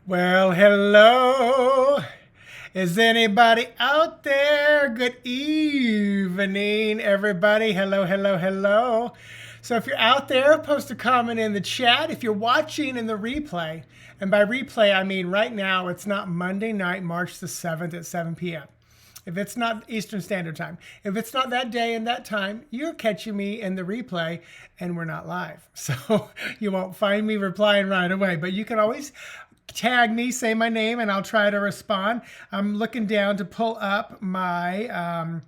Well, hello. Is anybody out there? Good evening, everybody. Hello, hello, hello. So if you're out there, post a comment in the chat. If you're watching in the replay, and by replay, I mean right now, it's not Monday night, March the 7th at 7 p.m. If it's not Eastern Standard Time, if it's not that day and that time, you're catching me in the replay and we're not live. So you won't find me replying right away, but you can always tag me, say my name, and I'll try to respond. I'm looking down to pull up my on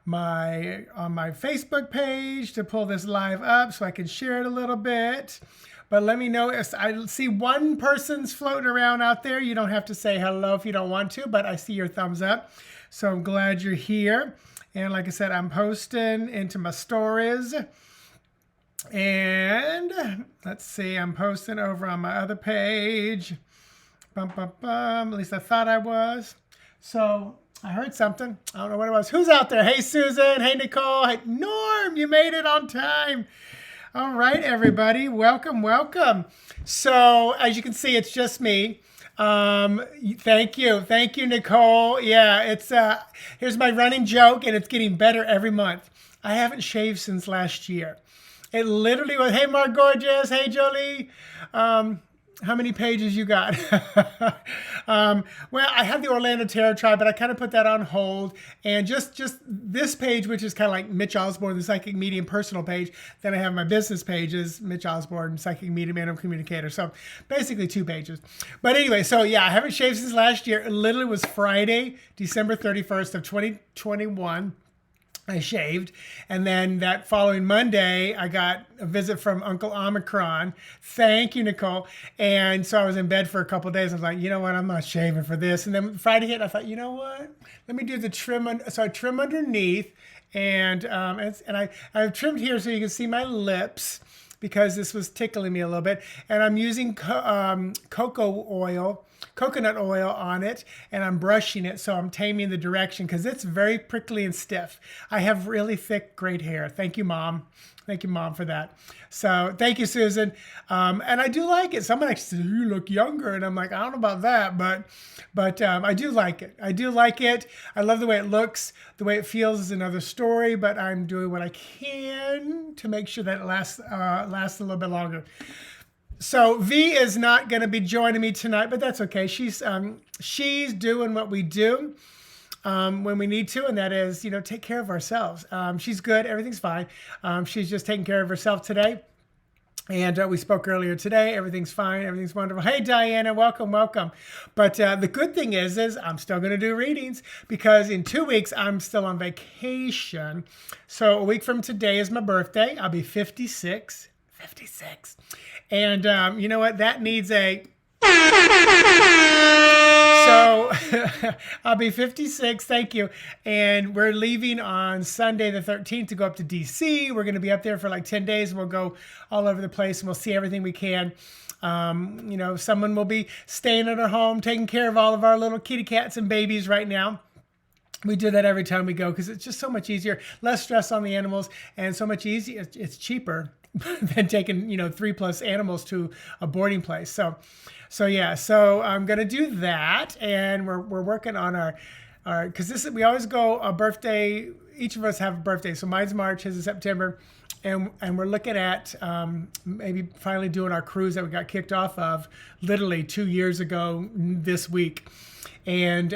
my Facebook page to pull this live up so I can share it a little bit. But let me know if I see one person's floating around out there. You don't have to say hello if you don't want to, but I see your thumbs up. So I'm glad you're here. And like I said, I'm posting into my stories. And let's see, I'm posting over on my other page. Bum, bum, bum. At least I thought I was. So I heard something. I don't know what it was. Who's out there? Hey, Susan. Hey, Nicole. Hey, Norm. You made it on time. All right, everybody. Welcome, welcome. So as you can see, it's just me. Thank you. Thank you, Nicole. Yeah, it's here's my running joke, and it's getting better every month. I haven't shaved since last year. It literally was, hey, Mark Gorgeous. Hey, Jolie. How many pages you got? Well, I have the Orlando Tarot Tribe, but I kind of put that on hold. And just this page, which is kind of like Mitch Osborn, the Psychic Medium personal page. Then I have my business pages, Mitch Osborn, Psychic Medium and Communicator. So basically 2 pages. But anyway, so yeah, I haven't shaved since last year. It literally was Friday, December 31st of 2021. I shaved. And then that following Monday, I got a visit from Uncle Omicron. Thank you, Nicole. And so I was in bed for a couple of days. I was like, you know what? I'm not shaving for this. And then Friday hit, and I thought, you know what? Let me do the trim. So I trim underneath. And I've trimmed here so you can see my lips, because this was tickling me a little bit. And I'm using coconut oil on it, and I'm brushing it, so I'm taming the direction because it's very prickly and stiff. I have really thick great hair. Thank you, Mom. Thank you, Mom, for that. So thank you, Susan. And I do like it. Someone actually said, you look younger. And I'm like, I don't know about that, but I do like it. I do like it. I love the way it looks. The way it feels is another story, but I'm doing what I can to make sure that it lasts a little bit longer. So V is not going to be joining me tonight, but that's okay. She's doing what we do when we need to, and that is, take care of ourselves. She's good. Everything's fine. She's just taking care of herself today. And we spoke earlier today. Everything's fine. Everything's wonderful. Hey, Diana, welcome, welcome. But the good thing is I'm still going to do readings, because in 2 weeks, I'm still on vacation. So a week from today is my birthday. I'll be 56. 56. And you know what? That needs a... So I'll be 56. Thank you. And we're leaving on Sunday the 13th to go up to DC. We're going to be up there for like 10 days. And we'll go all over the place, and we'll see everything we can. Someone will be staying at our home, taking care of all of our little kitty cats and babies right now. We do that every time we go because it's just so much easier, less stress on the animals, and so much easier. It's cheaper than taking 3+ animals to a boarding place. So yeah, so I'm gonna do that, and we're working on our because we always go a birthday. Each of us have a birthday. So mine's March, his is September, and we're looking at maybe finally doing our cruise that we got kicked off of literally 2 years ago this week. And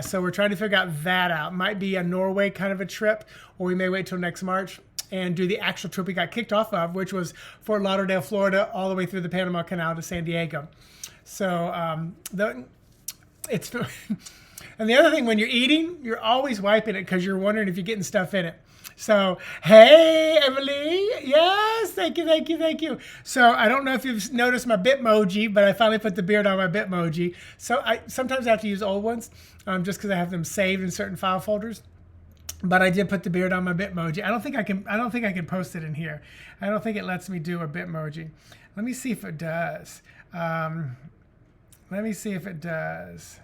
so we're trying to figure that out. Might be a Norway kind of a trip, or we may wait till next March and do the actual trip we got kicked off of, which was Fort Lauderdale, Florida, all the way through the Panama Canal to San Diego. So it's and the other thing, when you're eating, you're always wiping it because you're wondering if you're getting stuff in it. So, hey, Emily. Yes, thank you, thank you, thank you. So I don't know if you've noticed my Bitmoji, but I finally put the beard on my Bitmoji. So I sometimes have to use old ones just because I have them saved in certain file folders. But I did put the beard on my Bitmoji. I don't think I can post it in here. I don't think it lets me do a Bitmoji. Let me see if it does. Let me see if it does.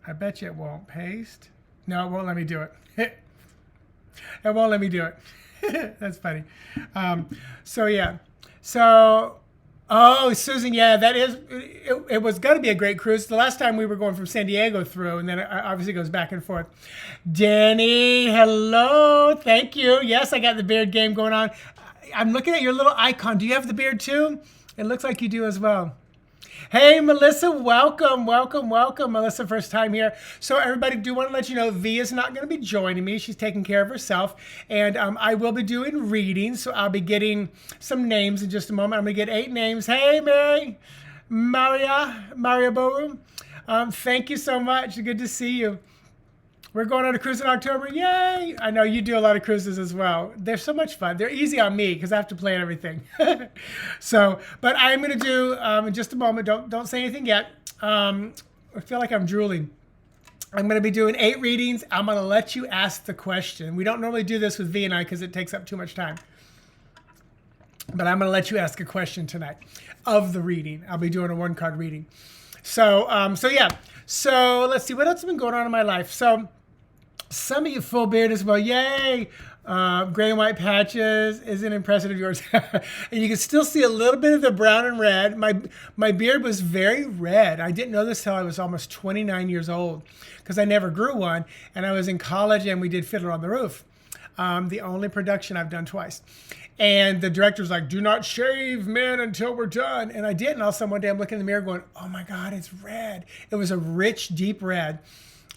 I bet you it won't. Paste. No, it won't let me do it. It won't let me do it. That's funny. So yeah. So Oh, Susan, yeah, that is. It was going to be a great cruise. The last time we were going from San Diego through, and then it obviously goes back and forth. Danny, hello, thank you. Yes, I got the beard game going on. I'm looking at your little icon. Do you have the beard too? It looks like you do as well. Hey, Melissa, welcome, welcome, welcome. Melissa, first time here. So everybody, do want to let you know, V is not going to be joining me. She's taking care of herself. And I will be doing readings. So I'll be getting some names in just a moment. I'm going to get 8 names. Hey, Maria Borum. Thank you so much. Good to see you. We're going on a cruise in October. Yay! I know you do a lot of cruises as well. They're so much fun. They're easy on me because I have to plan everything. So, but I'm going to do, in just a moment, don't say anything yet. I feel like I'm drooling. I'm going to be doing 8 readings. I'm going to let you ask the question. We don't normally do this with V and I because it takes up too much time. But I'm going to let you ask a question tonight of the reading. I'll be doing a 1-card reading. So yeah. So let's see. What else has been going on in my life? So some of you full beard as well. Yay! Gray and white patches isn't impressive of yours. And you can still see a little bit of the brown and red. My beard was very red. I didn't know this till I was almost 29 years old because I never grew one. And I was in college and we did Fiddler on the Roof. The only production I've done twice. And the director was like, do not shave, men, until we're done. And I did. And all of a sudden one day I'm looking in the mirror going, oh my God, it's red. It was a rich, deep red.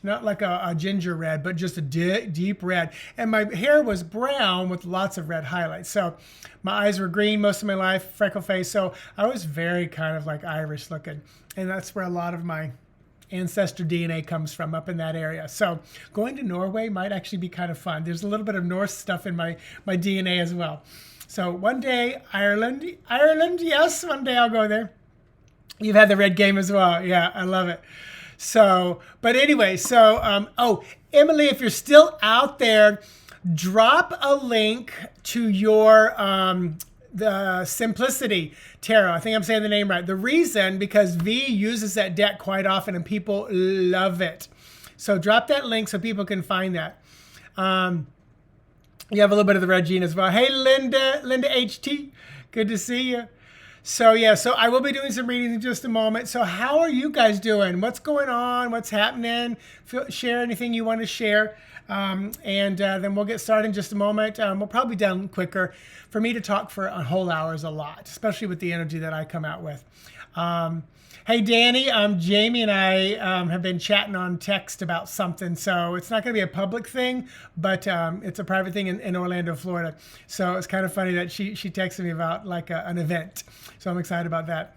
Not like a ginger red, but just a deep red. And my hair was brown with lots of red highlights. So my eyes were green most of my life, freckle face. So I was very kind of like Irish looking. And that's where a lot of my ancestor DNA comes from, up in that area. So going to Norway might actually be kind of fun. There's a little bit of Norse stuff in my DNA as well. So one day, Ireland, yes, one day I'll go there. You've had the red game as well. Yeah, I love it. So, but anyway, oh, Emily, if you're still out there, drop a link to your, the Simplicity Tarot. I think I'm saying the name right. The reason, because V uses that deck quite often and people love it. So drop that link so people can find that. You have a little bit of the red gene as well. Hey, Linda HT, good to see you. So yeah, so I will be doing some readings in just a moment. So how are you guys doing? What's going on? What's happening? Share anything you want to share. Then we'll get started in just a moment. We'll probably be done quicker. For me to talk for a whole hour is a lot, especially with the energy that I come out with. Hey, Danny, Jamie and I have been chatting on text about something. So it's not going to be a public thing, but it's a private thing in Orlando, Florida. So it's kind of funny that she texted me about like an event. So I'm excited about that.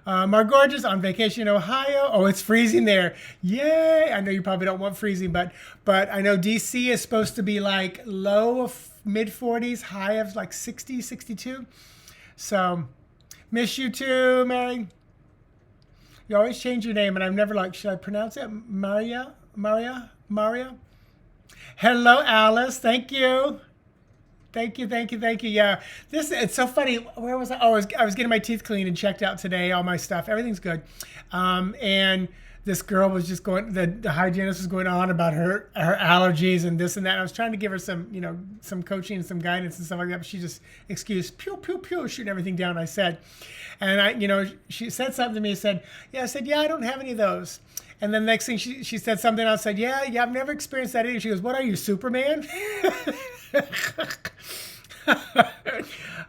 Margorgeous on vacation in Ohio. Oh, it's freezing there. Yay. I know you probably don't want freezing, but I know DC is supposed to be like low of mid 40s, high of like 60, 62. So miss you too, Mary. You always change your name, and I've never should I pronounce it? Maria? Hello, Alice. Thank you. Thank you. Yeah, it's so funny. Where was I? Oh, I was getting my teeth cleaned and checked out today. All my stuff, everything's good. And this girl was just going. The hygienist was going on about her allergies and this and that. And I was trying to give her some coaching and some guidance and stuff like that. But she just excused pew pew pew shooting everything down. I said, and she said something to me. I said, I don't have any of those. And then next thing she said something else. Said, yeah, I've never experienced that either. She goes, what are you, Superman?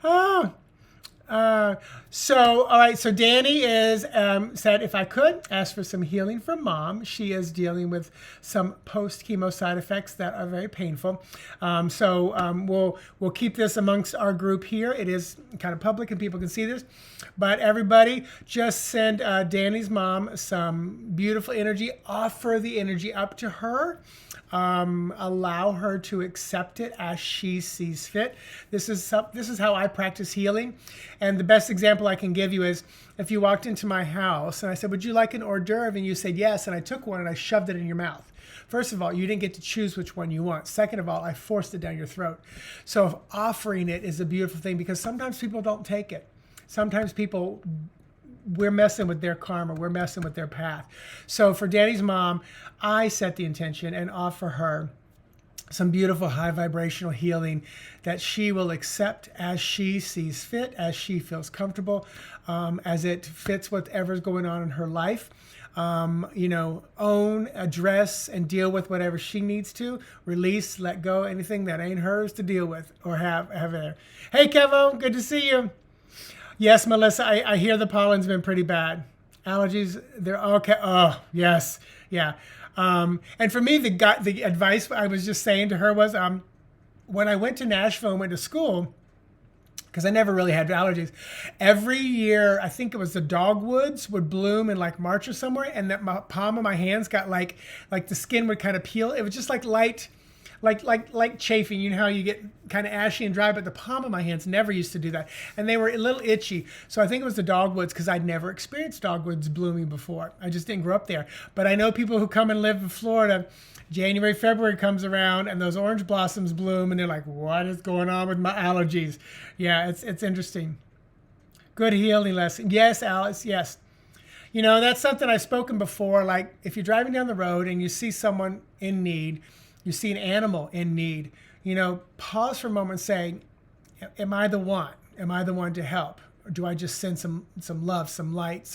Oh. All right. So Danny is said, if I could ask for some healing from Mom. She is dealing with some post-chemo side effects that are very painful. We'll keep this amongst our group here. It is kind of public and people can see this. But everybody, just send Danny's mom some beautiful energy. Offer the energy up to her. Allow her to accept it as she sees fit. This is how I practice healing. And the best example I can give you is if you walked into my house and I said, would you like an hors d'oeuvre? And you said yes, and I took one and I shoved it in your mouth. First of all, you didn't get to choose which one you want. Second of all, I forced it down your throat. So offering it is a beautiful thing because sometimes people don't take it. Sometimes we're messing with their karma. We're messing with their path. So for Danny's mom, I set the intention and offer her some beautiful high vibrational healing that she will accept as she sees fit, as she feels comfortable, as it fits whatever's going on in her life. Own, address, and deal with whatever she needs to. Release, let go, anything that ain't hers to deal with or have there. Hey, Kevo, good to see you. Yes, Melissa, I hear the pollen's been pretty bad. Allergies, they're okay. Oh, yes. Yeah. And for me, the advice I was just saying to her was, when I went to Nashville and went to school, because I never really had allergies, every year, I think it was the dogwoods would bloom in like March or somewhere, and that my palm of my hands got like the skin would kind of peel. It was just like light, like chafing. You know how you get kind of ashy and dry, but the palm of my hands never used to do that, and they were a little itchy. So I think it was the dogwoods, because I'd never experienced dogwoods blooming before. I just didn't grow up there. But I know people who come and live in Florida. January, February comes around and those orange blossoms bloom, and they're like, what is going on with my allergies? Yeah, it's interesting. Good healing lesson. Yes, Alice, yes. That's something I've spoken before. Like, if you're driving down the road and you see someone in need, you see an animal in need, pause for a moment and say, am I the one? Am I the one to help? Or do I just send some love, some light,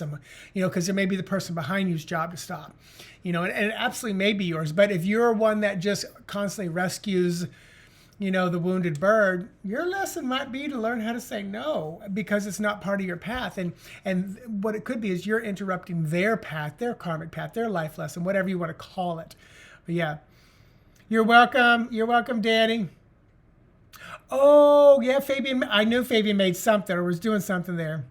because there may be the person behind you's job to stop, and it absolutely may be yours. But if you're one that just constantly rescues, the wounded bird, your lesson might be to learn how to say no, because it's not part of your path. And what it could be is you're interrupting their path, their karmic path, their life lesson, whatever you want to call it. But yeah, you're welcome. You're welcome, Danny. Oh, yeah, Fabian. I knew Fabian made something or was doing something there.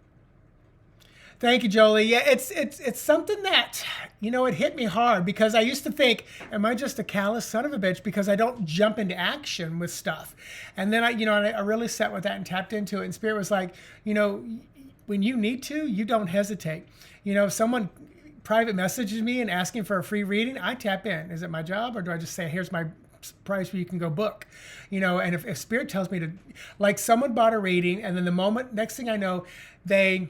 Thank you, Jolie. Yeah, it's something that, it hit me hard, because I used to think, am I just a callous son of a bitch because I don't jump into action with stuff? And then I really sat with that and tapped into it. And Spirit was like, when you need to, you don't hesitate. If someone private messages me and asking for a free reading, I tap in. Is it my job, or do I just say, here's my price where you can go book? And if Spirit tells me to, like, someone bought a reading, and then next thing I know, they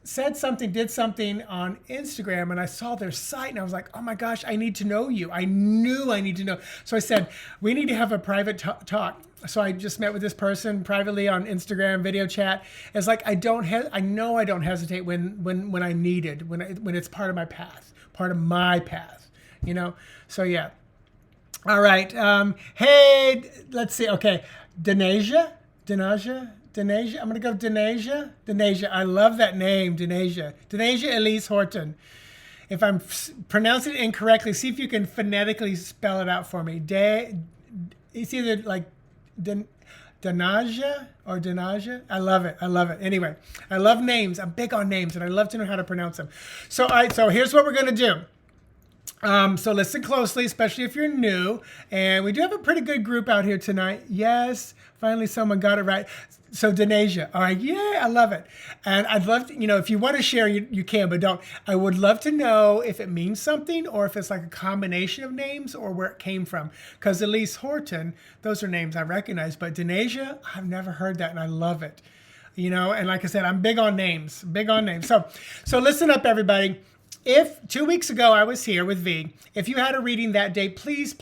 said something, did something on Instagram, and I saw their site, and I was like, oh my gosh, I need to know you. I knew I need to know. So I said, we need to have a private talk. So I just met with this person privately on Instagram, video chat. It's like, I know I don't hesitate when I need it, when it's part of my path, So yeah. All right. Hey, let's see. Okay. Denasia. I'm going to go Denasia. I love that name, Denasia. Denasia Elise Horton. If I'm pronouncing it incorrectly, see if you can phonetically spell it out for me. It's either like Denasia or Denasia. I love it. Anyway, I love names. I'm big on names, and I love to know how to pronounce them. So here's what we're going to do. So listen closely, especially if you're new. And we do have a pretty good group out here tonight. Yes, finally someone got it right. So Denasia, all right, yeah, I love it. And I'd love to, if you want to share, you can, but don't. I would love to know if it means something, or if it's like a combination of names, or where it came from. Because Elise Horton, those are names I recognize, but Denasia, I've never heard that, and I love it. And like I said, I'm big on names. So listen up, everybody. If 2 weeks ago I was here with V, if you had a reading that day, please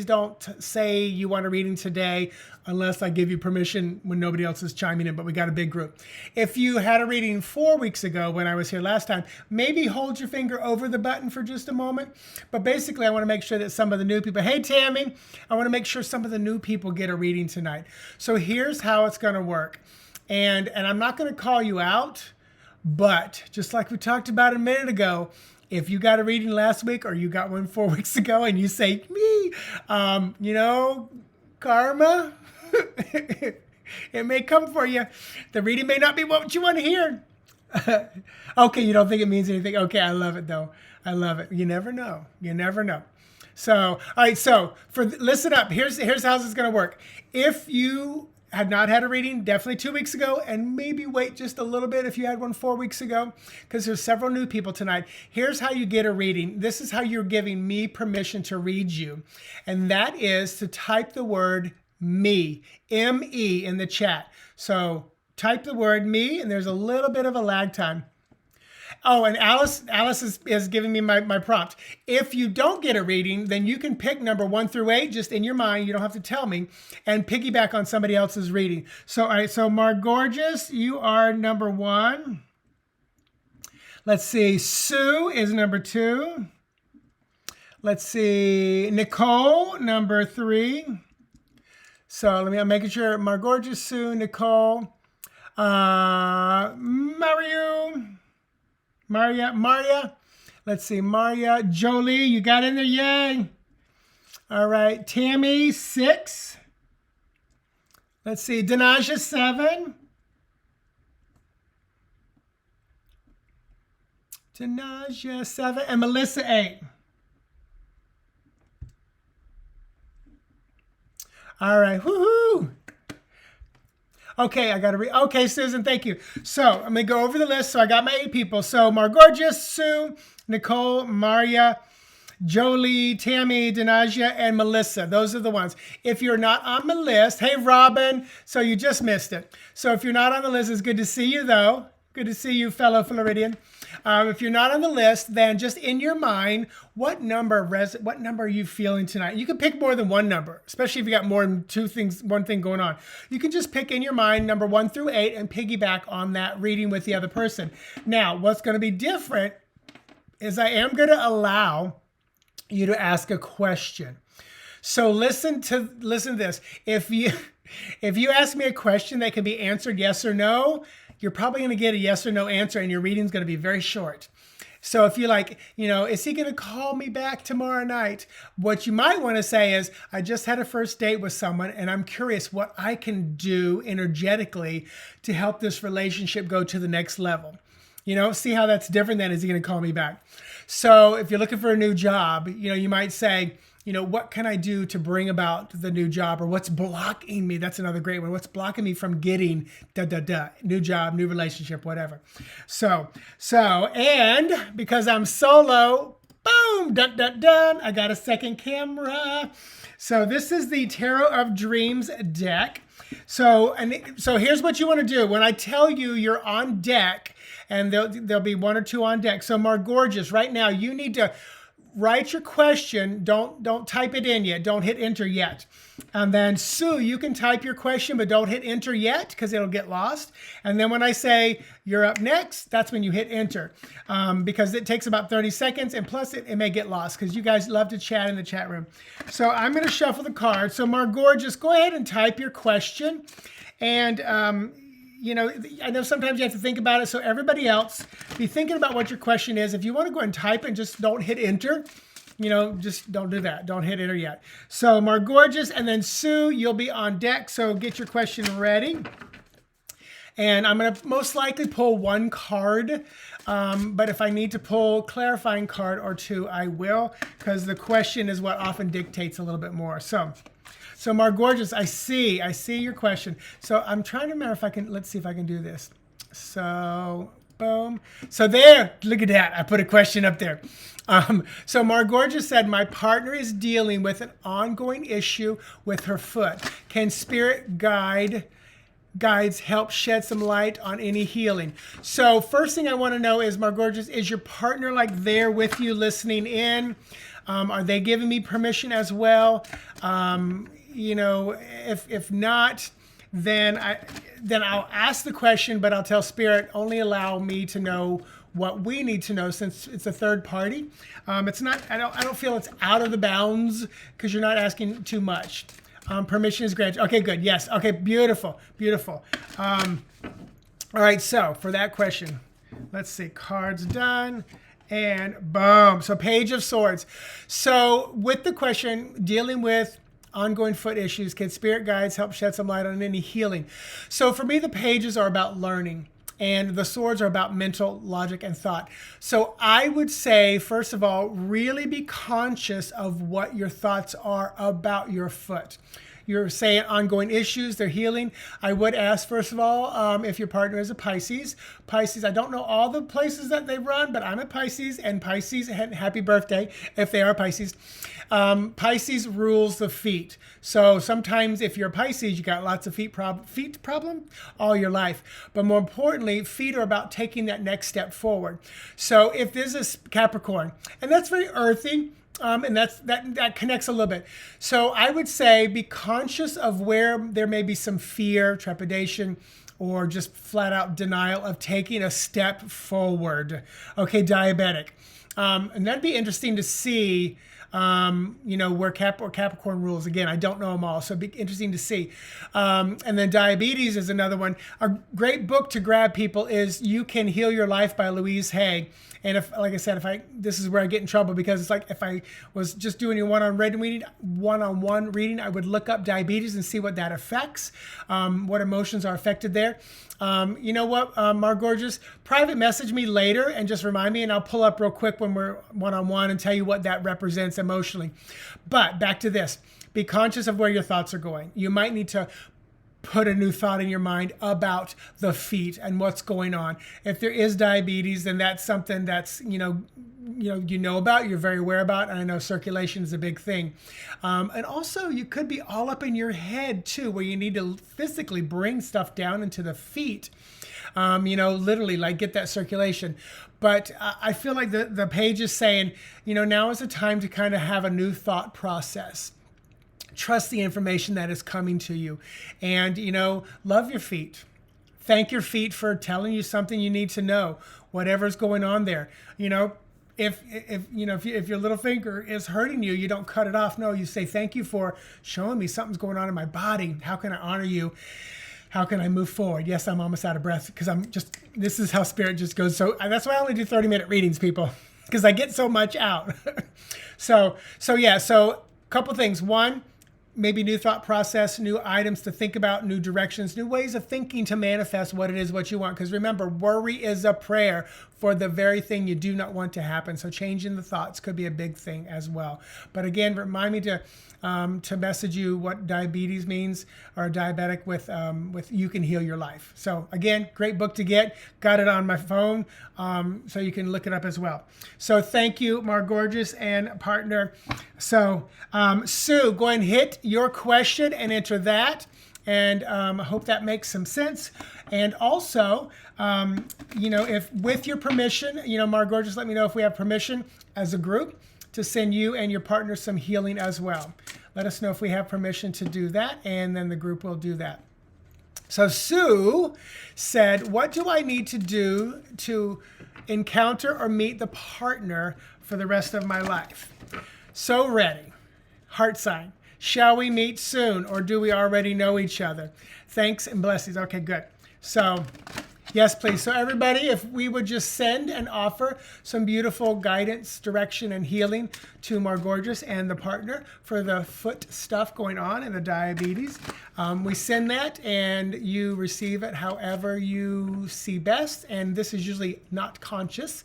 don't say you want a reading today unless I give you permission when nobody else is chiming in, but we got a big group. If you had a reading 4 weeks ago when I was here last time, maybe hold your finger over the button for just a moment. But basically, I want to make sure that some of the new people, hey Tammy, I want to make sure some of the new people get a reading tonight. So here's how it's going to work. And I'm not going to call you out. But just like we talked about a minute ago, if you got a reading last week or you got one 4 weeks ago and you say, me, karma, it may come for you. The reading may not be what you want to hear. Okay, you don't think it means anything? Okay, I love it though. I love it. You never know. So, all right, so listen up. Here's how this is going to work. If you had not had a reading, definitely 2 weeks ago, and maybe wait just a little bit if you had one 4 weeks ago, because there's several new people tonight. Here's how you get a reading. This is how you're giving me permission to read you. And that is to type the word me, M-E, in the chat. So type the word me, and there's a little bit of a lag time. Oh, and Alice is giving me my prompt. If you don't get a reading, then you can pick number 1 through 8 just in your mind. You don't have to tell me, and piggyback on somebody else's reading. So, all right, so Margorgeous, you are number 1. Let's see, Sue is number 2. Let's see, Nicole, number 3. So I'm making sure Margorgeous, Sue, Nicole, Maria. Let's see, Maria, Jolie, you got in there, yay. All right, Tammy, 6. Let's see, Denaja, 7. Denaja, 7, and Melissa, 8. All right, woohoo! Okay, I got to read. Okay, Susan, thank you. So I'm going to go over the list. So I got my 8 people. So Margorgeous, Sue, Nicole, Maria, Jolie, Tammy, Denaja, and Melissa. Those are the ones. If you're not on the list, hey, Robin, so you just missed it. So if you're not on the list, it's good to see you, though. Good to see you, fellow Floridian. If you're not on the list, then just in your mind, what number are you feeling tonight? You can pick more than one number, especially if you got more than one thing going on. You can just pick in your mind number 1 through 8 and piggyback on that reading with the other person. Now, what's going to be different is I am going to allow you to ask a question. So listen to this. If you ask me a question that can be answered yes or no, you're probably going to get a yes or no answer, and your reading's going to be very short. So if you're like, is he going to call me back tomorrow night? What you might want to say is, I just had a first date with someone, and I'm curious what I can do energetically to help this relationship go to the next level. See how that's different than, is he going to call me back? So if you're looking for a new job, you might say, what can I do to bring about the new job, or what's blocking me? That's another great one. What's blocking me from getting new job, new relationship, whatever. So, and because I'm solo, boom, dun. I got a second camera. So this is the Tarot of Dreams deck. So here's what you want to do. When I tell you you're on deck, and there'll be 1 or 2 on deck. So Margorgeous, right now you need to write your question. Don't type it in yet. Don't hit enter yet. And then Sue, you can type your question, but don't hit enter yet because it'll get lost. And then when I say you're up next, that's when you hit enter, because it takes about 30 seconds. And plus it may get lost because you guys love to chat in the chat room. So I'm going to shuffle the cards. So Margorgeous, go ahead and type your question. And, I know sometimes you have to think about it. So everybody else, be thinking about what your question is. If you want to go and type and just don't hit enter, just don't do that. Don't hit enter yet. So Margorgeous, and then Sue, you'll be on deck. So get your question ready. And I'm going to most likely pull 1 card. But if I need to pull a clarifying card or 2, I will, because the question is what often dictates a little bit more. So Margorgeous, I see your question. So I'm trying to remember if I can, let's see if I can do this. So, boom. So there, look at that. I put a question up there. So Margorgeous said, my partner is dealing with an ongoing issue with her foot. Can spirit guides help shed some light on any healing? So first thing I want to know is, Margorgeous, is your partner there with you listening in? Are they giving me permission as well? If not, then I'll ask the question, but I'll tell Spirit, only allow me to know what we need to know, since it's a third party. It's not, I don't feel it's out of the bounds because you're not asking too much. Permission is granted. Okay, good. Yes. Okay, beautiful. All right, so for that question, let's see, cards done. And boom. So Page of Swords. So with the question, dealing with ongoing foot issues, can spirit guides help shed some light on any healing? So for me, the pages are about learning, and the swords are about mental logic and thought. So I would say, first of all, really be conscious of what your thoughts are about your foot. you're saying ongoing issues, they're healing, I would ask, first of all, if your partner is a Pisces. Pisces, I don't know all the places that they run, but I'm a Pisces, and Pisces, happy birthday if they are Pisces. Pisces rules the feet. So sometimes if you're a Pisces, you got lots of feet problem all your life. But more importantly, feet are about taking that next step forward. So if this is Capricorn, and that's very earthy, and that connects a little bit. So I would say be conscious of where there may be some fear, trepidation, or just flat out denial of taking a step forward. Okay, diabetic. And that'd be interesting to see, where Capricorn rules. Again, I don't know them all, so it'd be interesting to see. And then diabetes is another one. A great book to grab, people, is You Can Heal Your Life by Louise Hay. And if, like I said, this is where I get in trouble, because it's like if I was just doing a one-on-one reading, I would look up diabetes and see what that affects, what emotions are affected there. You know what, Mar Gorgeous, private message me later and just remind me, and I'll pull up real quick when we're one-on-one and tell you what that represents emotionally. But back to this, be conscious of where your thoughts are going. You might need to put a new thought in your mind about the feet and what's going on. If there is diabetes, then that's something that's, you know about, you're very aware about, and I know circulation is a big thing. And also you could be all up in your head too, where you need to physically bring stuff down into the feet, literally like get that circulation. But I feel like the page is saying, now is the time to kind of have a new thought process. Trust the information that is coming to you, and love your feet. Thank your feet for telling you something you need to know, whatever's going on there. If your little finger is hurting you, you don't cut it off. No, you say, thank you for showing me something's going on in my body. How can I honor you? How can I move forward? Yes, I'm almost out of breath because this is how spirit just goes. So that's why I only do 30-minute readings, people, because I get so much out. So couple things. One, maybe new thought process, new items to think about, new directions, new ways of thinking to manifest what it is what you want. Because remember, worry is a prayer for the very thing you do not want to happen. So changing the thoughts could be a big thing as well. But again, remind me to message you what diabetes means, or diabetic with You Can Heal Your Life. So again, great book to get. Got it on my phone, so you can look it up as well. So thank you, Mar Gorgeous and partner. So Sue, go ahead and hit your question and enter that. And I hope that makes some sense. And also, if with your permission, Mar Gorgeous, let me know if we have permission as a group to send you and your partner some healing as well. Let us know if we have permission to do that, and then the group will do that. So Sue said, what do I need to do to encounter or meet the partner for the rest of my life? So ready. Heart sign. Shall we meet soon, or do we already know each other? Thanks and blessings. Okay, good. So yes, please. So everybody, if we would just send and offer some beautiful guidance, direction, and healing to Mar Gorgeous and the partner for the foot stuff going on and the diabetes. We send that, and you receive it however you see best. And this is usually not conscious,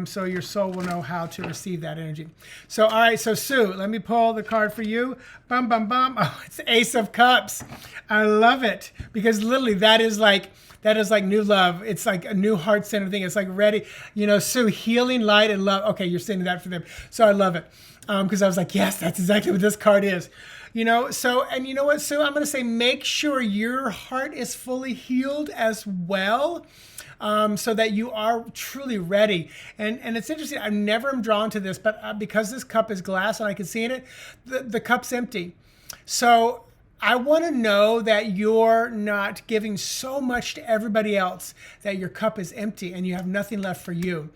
so your soul will know how to receive that energy. So, all right. So Sue, let me pull the card for you. Bum, bum, bum. Oh, it's Ace of Cups. I love it, because literally that is like new love. It's like a new heart center thing. It's like ready, Sue, healing, light, and love. Okay, you're sending that for them. So I love it. Because I was like, yes, that's exactly what this card is. So, and you know what, Sue, I'm going to say, make sure your heart is fully healed as well. So that you are truly ready. And it's interesting, I never am drawn to this, but because this cup is glass and I can see in it, the cup's empty. So I want to know that you're not giving so much to everybody else that your cup is empty and you have nothing left for you.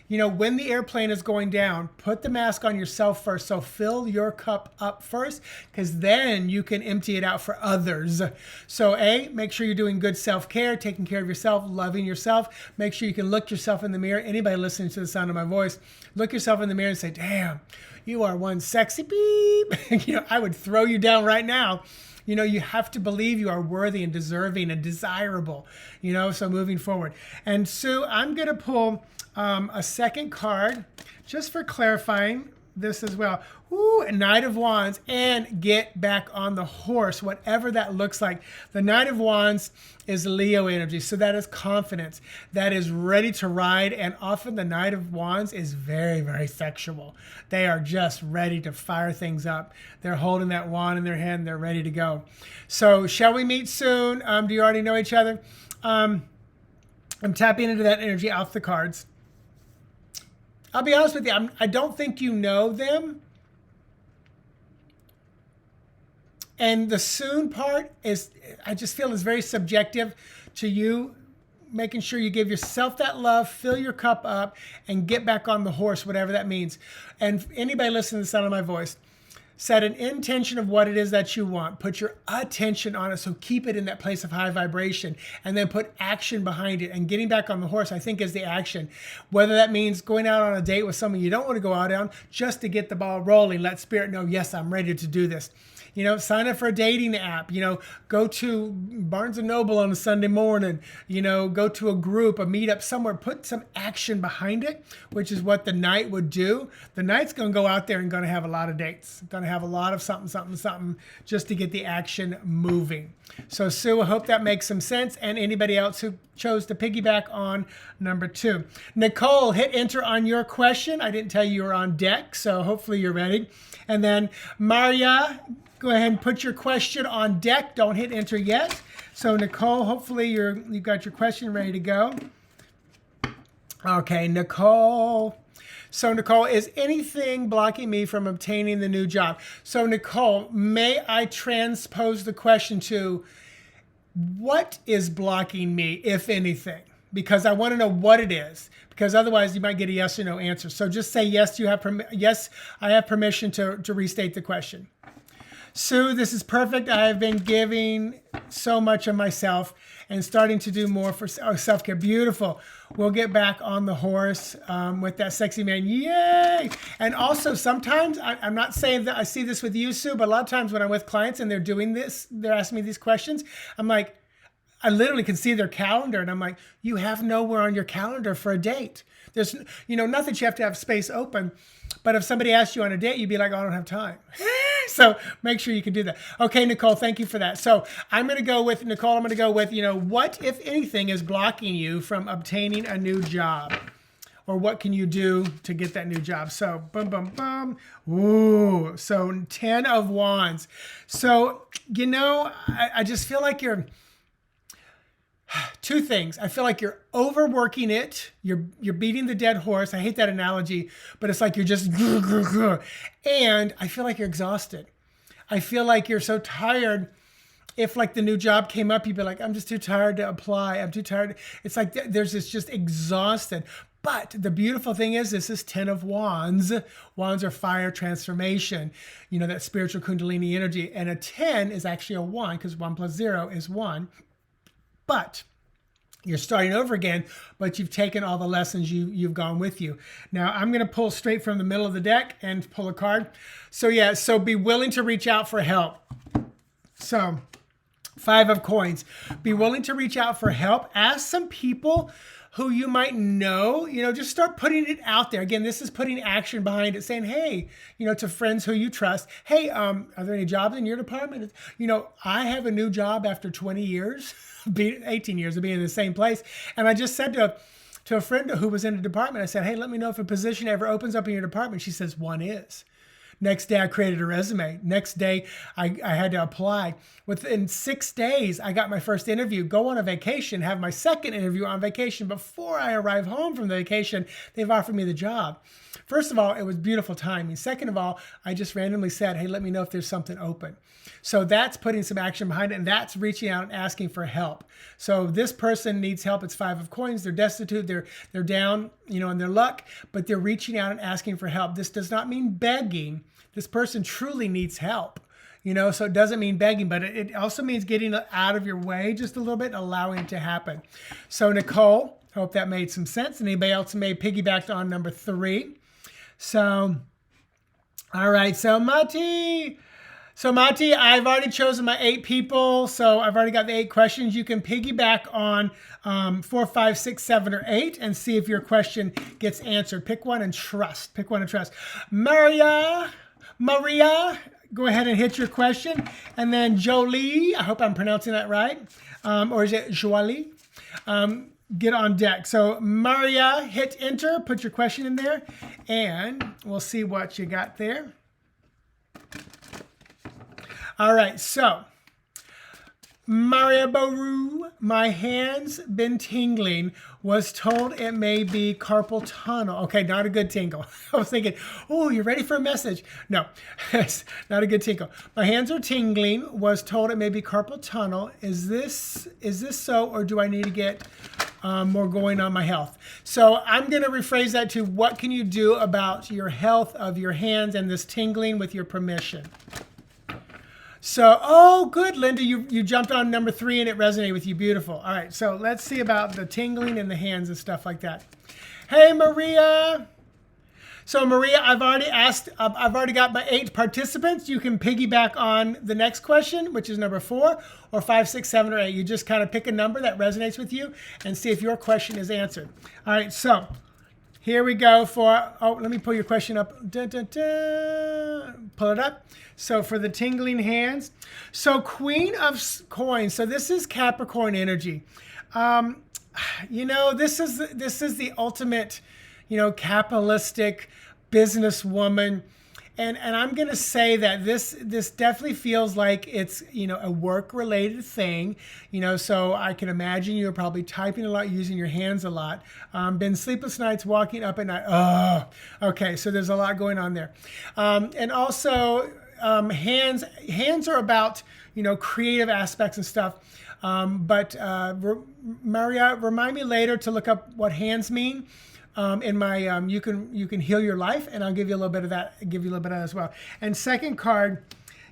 When the airplane is going down, put the mask on yourself first. So fill your cup up first, because then you can empty it out for others. So make sure you're doing good self-care, taking care of yourself, loving yourself. Make sure you can look yourself in the mirror. Anybody listening to the sound of my voice, look yourself in the mirror and say, damn, you are one sexy beep. I would throw you down right now. You have to believe you are worthy and deserving and desirable, so moving forward. And Sue, I'm going to pull a second card just for clarifying this as well. Ooh, a Knight of Wands, and get back on the horse, whatever that looks like. The Knight of Wands is Leo energy, so that is confidence. That is ready to ride, and often the Knight of Wands is very, very sexual. They are just ready to fire things up. They're holding that wand in their hand. They're ready to go. So shall we meet soon? Do you already know each other? I'm tapping into that energy off the cards. I'll be honest with you, I don't think you know them. And the soon part is, I just feel is very subjective to you, making sure you give yourself that love, fill your cup up, and get back on the horse, whatever that means. And anybody listening to the sound of my voice, set an intention of what it is that you want. Put your attention on it, so keep it in that place of high vibration, and then put action behind it. And getting back on the horse, I think, is the action. Whether that means going out on a date with someone you don't want to go out on, just to get the ball rolling. Let spirit know, yes, I'm ready to do this. You know, sign up for a dating app, you know, go to Barnes & Noble on a Sunday morning, you know, go to a group, a meetup somewhere, put some action behind it, which is what the Knight would do. The Knight's going to go out there and going to have a lot of dates, going to have a lot of something, just to get the action moving. So Sue, I hope that makes some sense. And anybody else who chose to piggyback on number 2. Nicole, hit enter on your question. I didn't tell you were on deck, so hopefully you're ready. And then Maria, go ahead and put your question on deck. Don't hit enter yet. So Nicole, hopefully you've got your question ready to go. Okay, Nicole. So Nicole, is anything blocking me from obtaining the new job? So Nicole, may I transpose the question to, what is blocking me, if anything? Because I want to know what it is, because otherwise you might get a yes or no answer. So just say yes, yes, I have permission to restate the question. Sue, this is perfect. I have been giving so much of myself and starting to do more for self-care. Beautiful. We'll get back on the horse with that sexy man. Yay! And also sometimes, I'm not saying that I see this with you, Sue, but a lot of times when I'm with clients and they're doing this, they're asking me these questions, I'm like, I literally can see their calendar and I'm like, you have nowhere on your calendar for a date. There's, you know, not that you have to have space open, but if somebody asked you on a date, you'd be like, oh, I don't have time. So make sure you can do that. Okay, Nicole, thank you for that. So I'm going to go with, Nicole, I'm going to go with, you know, what, if anything, is blocking you from obtaining a new job? Or what can you do to get that new job? So, boom, boom, boom. Ooh, so 10 of Wands. So, you know, I just feel like you're, two things. I feel like you're overworking it. You're beating the dead horse. I hate that analogy, but it's like you're just, and I feel like you're exhausted. I feel like you're so tired. If like the new job came up, you'd be like, I'm just too tired to apply. I'm too tired. It's like there's this just exhausted. But the beautiful thing is, this is 10 of Wands. Wands are fire, transformation, you know, that spiritual Kundalini energy. And a 10 is actually a 1, because 1 plus 0 is 1. But you're starting over again, but you've taken all the lessons you've gone with you. Now, I'm going to pull straight from the middle of the deck and pull a card. So yeah, so be willing to reach out for help. So 5 of Coins. Be willing to reach out for help. Ask some people who you might know, you know, just start putting it out there. Again, this is putting action behind it, saying, hey, you know, to friends who you trust, hey, are there any jobs in your department? You know, I have a new job after 20 years, 18 years of being in the same place. And I just said to a friend who was in a department, I said, hey, let me know if a position ever opens up in your department. She says, one is. Next day, I created a resume. Next day, I had to apply. Within 6 days, I got my first interview, go on a vacation, have my second interview on vacation. Before I arrive home from the vacation, they've offered me the job. First of all, it was beautiful timing. Second of all, I just randomly said, hey, let me know if there's something open. So that's putting some action behind it, and that's reaching out and asking for help. So this person needs help. It's 5 of Coins. They're destitute. They're down, you know, in their luck, but they're reaching out and asking for help. This does not mean begging. This person truly needs help, you know, so it doesn't mean begging, but it also means getting out of your way just a little bit and allowing it to happen. So Nicole, hope that made some sense. And anybody else may piggyback on number 3. So, all right. So Mati. So Mati, I've already chosen my 8 people. So I've already got the 8 questions. You can piggyback on 4, 5, 6, 7, or 8 and see if your question gets answered. Pick one and trust. Pick one and trust. Maria, go ahead and hit your question. And then Jolie, I hope I'm pronouncing that right. Or is it Jolie? Get on deck. So Maria, hit enter, put your question in there, and we'll see what you got there. All right, so Maria Baru, my hands been tingling, was told it may be carpal tunnel. Okay, not a good tingle. I was thinking, oh, you're ready for a message. No, it's not a good tingle. My hands are tingling, was told it may be carpal tunnel. Is this so, or do I need to get more going on my health? So I'm going to rephrase that to what can you do about your health of your hands and this tingling with your permission? So, oh, good, Linda, you jumped on number 3 and it resonated with you. Beautiful. All right, so let's see about the tingling in the hands and stuff like that. Hey, Maria. So, Maria, I've already got my 8 participants. You can piggyback on the next question, which is number 4, or 5, 6, 7, or 8. You just kind of pick a number that resonates with you and see if your question is answered. All right, so here we go for, oh, let me pull your question up. Dun, dun, dun. Pull it up. So for the tingling hands. So Queen of Coins. So this is Capricorn energy. You know, this is the ultimate, you know, capitalistic businesswoman. And I'm going to say that this definitely feels like it's, you know, a work-related thing, you know, so I can imagine you're probably typing a lot, using your hands a lot. Been sleepless nights, walking up at night. Oh, okay, so there's a lot going on there. And also, hands are about, you know, creative aspects and stuff. But Maria, remind me later to look up what hands mean. In my you can heal your life, and I'll give you a little bit of that. Give you a little bit of that as well. And second card,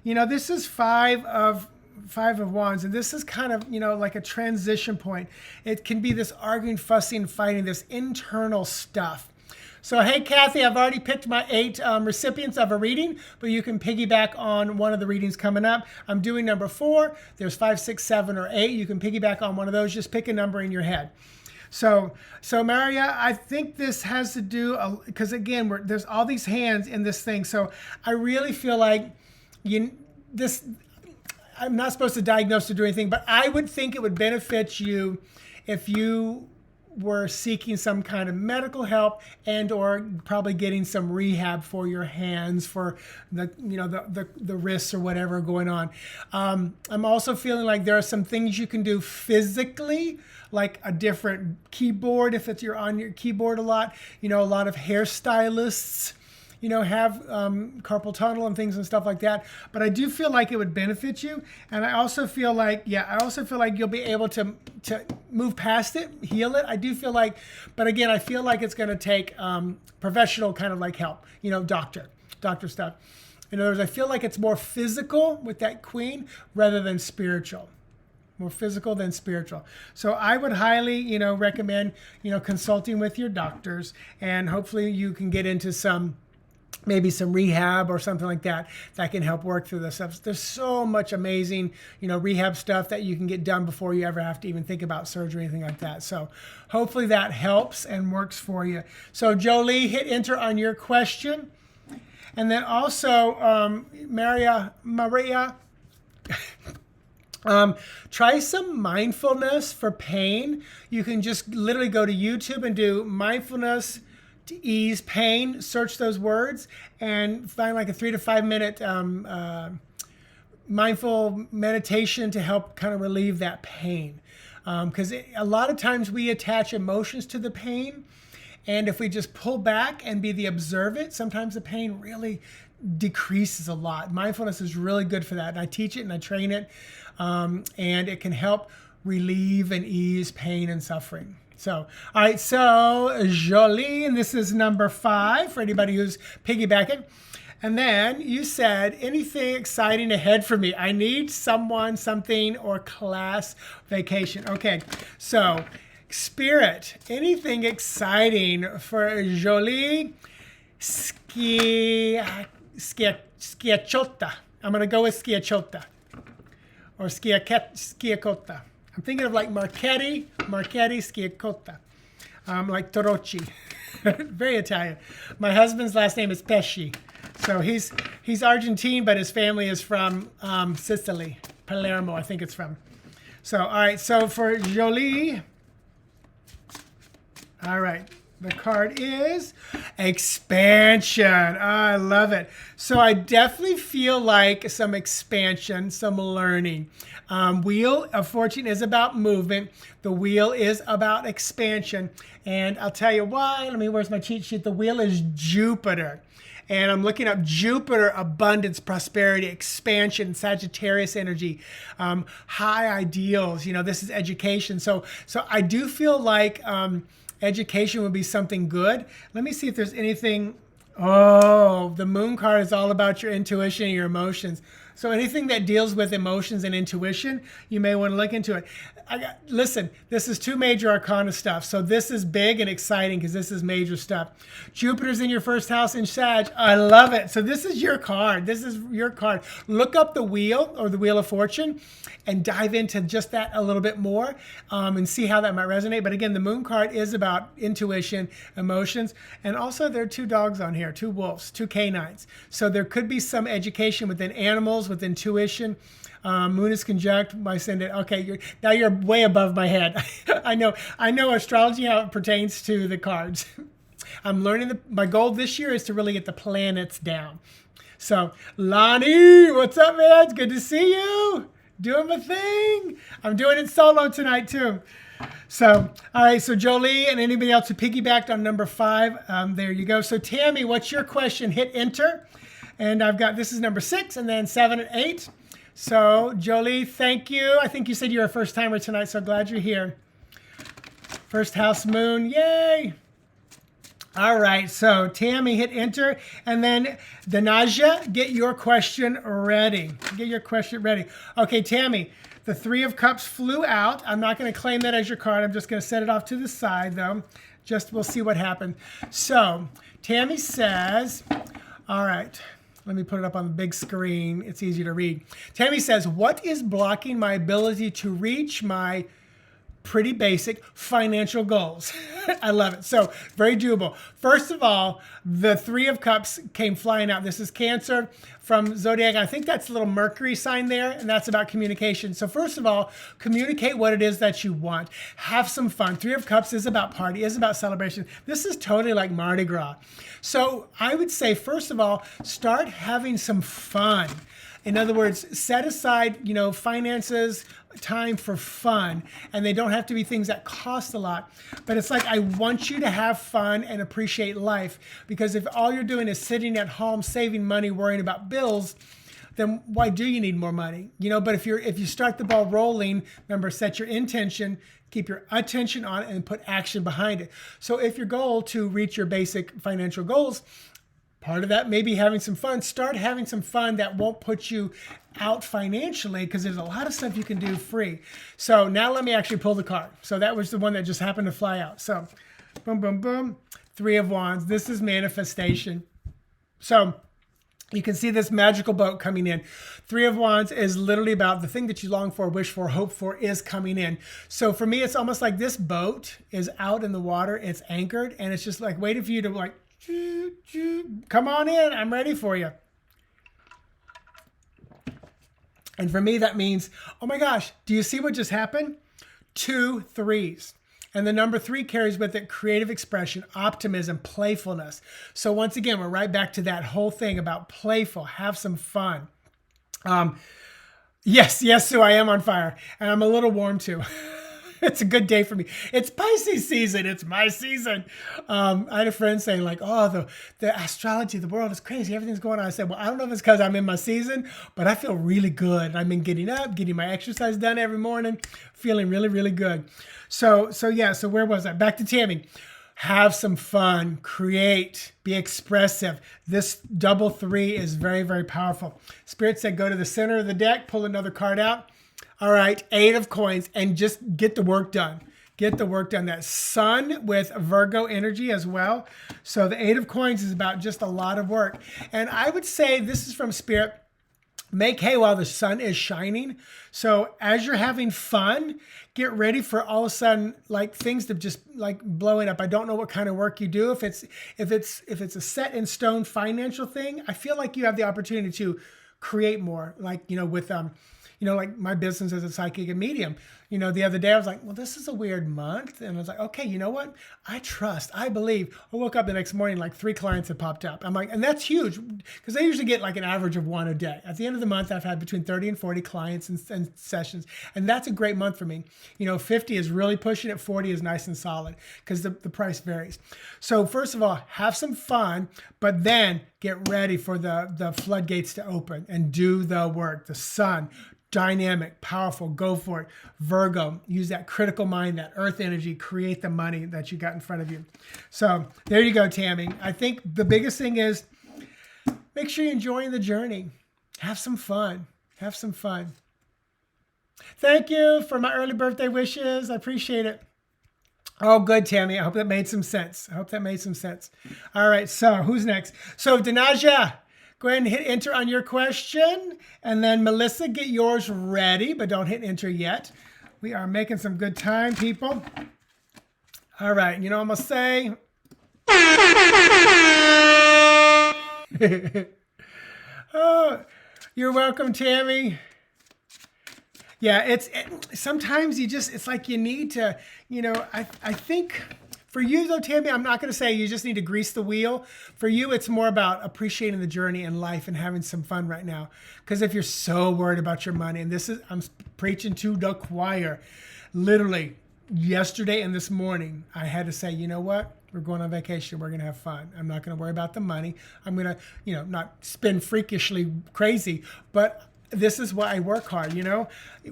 you know, this is five of wands, and this is kind of, you know, like a transition point. It can be this arguing, fussing, fighting, this internal stuff. So hey, Kathy, I've already picked my 8 recipients of a reading, but you can piggyback on one of the readings coming up. I'm doing number 4. There's 5, 6, 7, or 8. You can piggyback on one of those. Just pick a number in your head. So Maria, I think this has to do, because again, there's all these hands in this thing. So I really feel like I'm not supposed to diagnose or do anything, but I would think it would benefit you if you were seeking some kind of medical help and or probably getting some rehab for your hands, for the, you know, the wrists or whatever going on. I'm also feeling like there are some things you can do physically, like a different keyboard if you're on your keyboard a lot. You know, a lot of hairstylists, you know, have carpal tunnel and things and stuff like that. But I do feel like it would benefit you. And I also feel like, you'll be able to move past it, heal it. I do feel like, but again, I feel like it's going to take professional kind of like help, you know, doctor stuff. In other words, I feel like it's more physical with that queen rather than spiritual. More physical than spiritual. So I would highly, you know, recommend, you know, consulting with your doctors, and hopefully you can get into maybe some rehab or something like that can help work through this stuff. There's so much amazing, you know, rehab stuff that you can get done before you ever have to even think about surgery or anything like that. So hopefully that helps and works for you. So Jolie, hit enter on your question. And then also, Maria, try some mindfulness for pain. You can just literally go to YouTube and do mindfulness to ease pain, search those words, and find like a 3 to 5 minute mindful meditation to help kind of relieve that pain. Because a lot of times we attach emotions to the pain, and if we just pull back and be the observant, sometimes the pain really decreases a lot. Mindfulness is really good for that, and I teach it and I train it, and it can help relieve and ease pain and suffering. So, all right, so Jolie, and this is number 5 for anybody who's piggybacking. And then you said, anything exciting ahead for me? I need someone, something, or class vacation. Okay, so Spirit, anything exciting for Jolie? Schiacciota. I'm going to go with Schiacciota or Schiaccotta. I'm thinking of like Marchetti, Schiaccotta, like Torocci. Very Italian. My husband's last name is Pesci. So he's Argentine, but his family is from Sicily, Palermo, I think it's from. So, all right, so for Jolie, all right, the card is expansion. I love it. So I definitely feel like some expansion, some learning. Wheel of Fortune is about movement. The wheel is about expansion. And I'll tell you why. Where's my cheat sheet? The wheel is Jupiter. And I'm looking up Jupiter, abundance, prosperity, expansion, Sagittarius energy, high ideals. This is education. So I do feel like education would be something good. Let me see if there's anything. Oh, the moon card is all about your intuition and your emotions. So anything that deals with emotions and intuition, you may want to look into it. Listen, this is 2 major arcana stuff. So this is big and exciting because this is major stuff. Jupiter's in your first house in Sag. I love it. So this is your card. This is your card. Look up the wheel or the Wheel of Fortune and dive into just that a little bit more and see how that might resonate. But again, the moon card is about intuition, emotions, and also there are 2 dogs on here, 2 wolves, 2 canines. So there could be some education within animals, with intuition. Moon is conjunct by Ascendant. Okay, now you're way above my head. I know astrology, how it pertains to the cards. I'm learning. My goal this year is to really get the planets down. So, Lonnie, what's up, man? It's good to see you. Doing my thing. I'm doing it solo tonight, too. So, all right, so Jolie and anybody else who piggybacked on number 5, there you go. So, Tammy, what's your question? Hit enter. And I've got, this is number 6, and then 7 and 8. So, Jolie, thank you. I think you said you're a first timer tonight, so glad you're here. First house moon, yay. All right, so Tammy, hit enter. And then Danaja, get your question ready. Get your question ready. Okay, Tammy, the 3 of Cups flew out. I'm not going to claim that as your card. I'm just going to set it off to the side, though. Just we'll see what happens. So, Tammy says, all right. Let me put it up on the big screen. It's easier to read. Tammy says, what is blocking my ability to reach my pretty basic financial goals? I love it. So very doable. First of all, the 3 of Cups came flying out. This is Cancer from Zodiac. I think that's a little Mercury sign there, and that's about communication. So first of all, communicate what it is that you want. Have some fun. 3 of Cups is about party, is about celebration. This is totally like Mardi Gras. So I would say, first of all, start having some fun. In other words, set aside, finances, time for fun, and they don't have to be things that cost a lot. But it's like, I want you to have fun and appreciate life, because if all you're doing is sitting at home, saving money, worrying about bills, then why do you need more money? But if you start the ball rolling, remember, set your intention, keep your attention on it, and put action behind it. So if your goal to reach your basic financial goals, part of that may be having some fun. Start having some fun that won't put you out financially, because there's a lot of stuff you can do free. So now let me actually pull the card. So that was the one that just happened to fly out. So boom, boom, boom. 3 of Wands. This is manifestation. So you can see this magical boat coming in. 3 of Wands is literally about the thing that you long for, wish for, hope for is coming in. So for me, it's almost like this boat is out in the water. It's anchored, and it's just like waiting for you to come on in. I'm ready for you. And for me, that means, oh my gosh, do you see what just happened? 2 3s. And the number 3 carries with it creative expression, optimism, playfulness. So once again, we're right back to that whole thing about playful, have some fun. Yes, Sue, I am on fire. And I'm a little warm too. It's a good day for me. It's Pisces season. It's my season. I had a friend saying like, oh, the astrology, the world is crazy. Everything's going on. I said, well, I don't know if it's because I'm in my season, but I feel really good. I've been getting up, getting my exercise done every morning, feeling really, really good. So where was I? Back to Tammy. Have some fun, create, be expressive. This double 3 is very, very powerful. Spirit said, go to the center of the deck, pull another card out. All right, 8 of Coins, and just get the work done. Get the work done. That Sun with Virgo energy as well. So the 8 of Coins is about just a lot of work. And I would say, this is from Spirit, Make hay while the sun is shining. So as you're having fun, get ready for all of a sudden like things to just like blowing up. I don't know what kind of work you do. If it's a set in stone financial thing, I feel like you have the opportunity to create more. Like, with like my business as a psychic and medium. The other day I was like, well, this is a weird month. And I was like, okay, you know what? I believe. I woke up the next morning, like 3 clients had popped up. I'm like, and that's huge because I usually get like an average of 1 a day. At the end of the month, I've had between 30 and 40 clients and sessions. And that's a great month for me. 50 is really pushing it. 40 is nice and solid because the price varies. So first of all, have some fun, but then get ready for the floodgates to open and do the work. The sun, dynamic, powerful, go for it. Virgo, use that critical mind, that earth energy, create the money that you got in front of you. So there you go, Tammy. I think the biggest thing is make sure you're enjoying the journey. Have some fun. Have some fun. Thank you for my early birthday wishes. I appreciate it. Oh, good, Tammy. I hope that made some sense. All right, so who's next? So Danaja, go ahead and hit enter on your question. And then Melissa, get yours ready, but don't hit enter yet. We are making some good time, people. All right, I'm going to say. Oh, you're welcome, Tammy. Yeah, sometimes it's like you need to, I think for you though, Tammy, I'm not going to say you just need to grease the wheel. For you, it's more about appreciating the journey in life and having some fun right now. Because if you're so worried about your money, and I'm preaching to the choir, literally yesterday and this morning, I had to say, you know what? We're going on vacation. We're going to have fun. I'm not going to worry about the money. I'm going to, not spend freakishly crazy, but this is why I work hard.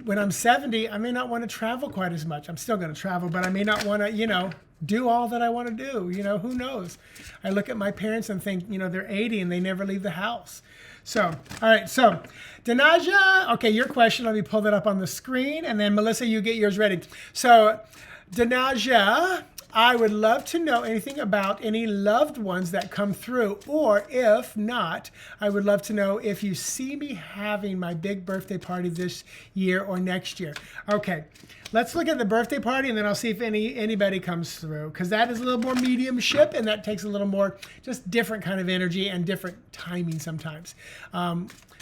When I'm 70, I may not want to travel quite as much. I'm still going to travel, but I may not want to, do all that I want to do. Who knows? I look at my parents and think, they're 80 and they never leave the house. So, all right. So, Danaja, okay, your question. Let me pull that up on the screen. And then, Melissa, you get yours ready. So, Danaja, I would love to know anything about any loved ones that come through, or if not, I would love to know if you see me having my big birthday party this year or next year. Okay, let's look at the birthday party, and then I'll see if anybody comes through, because that is a little more mediumship, and that takes a little more just different kind of energy and different timing sometimes.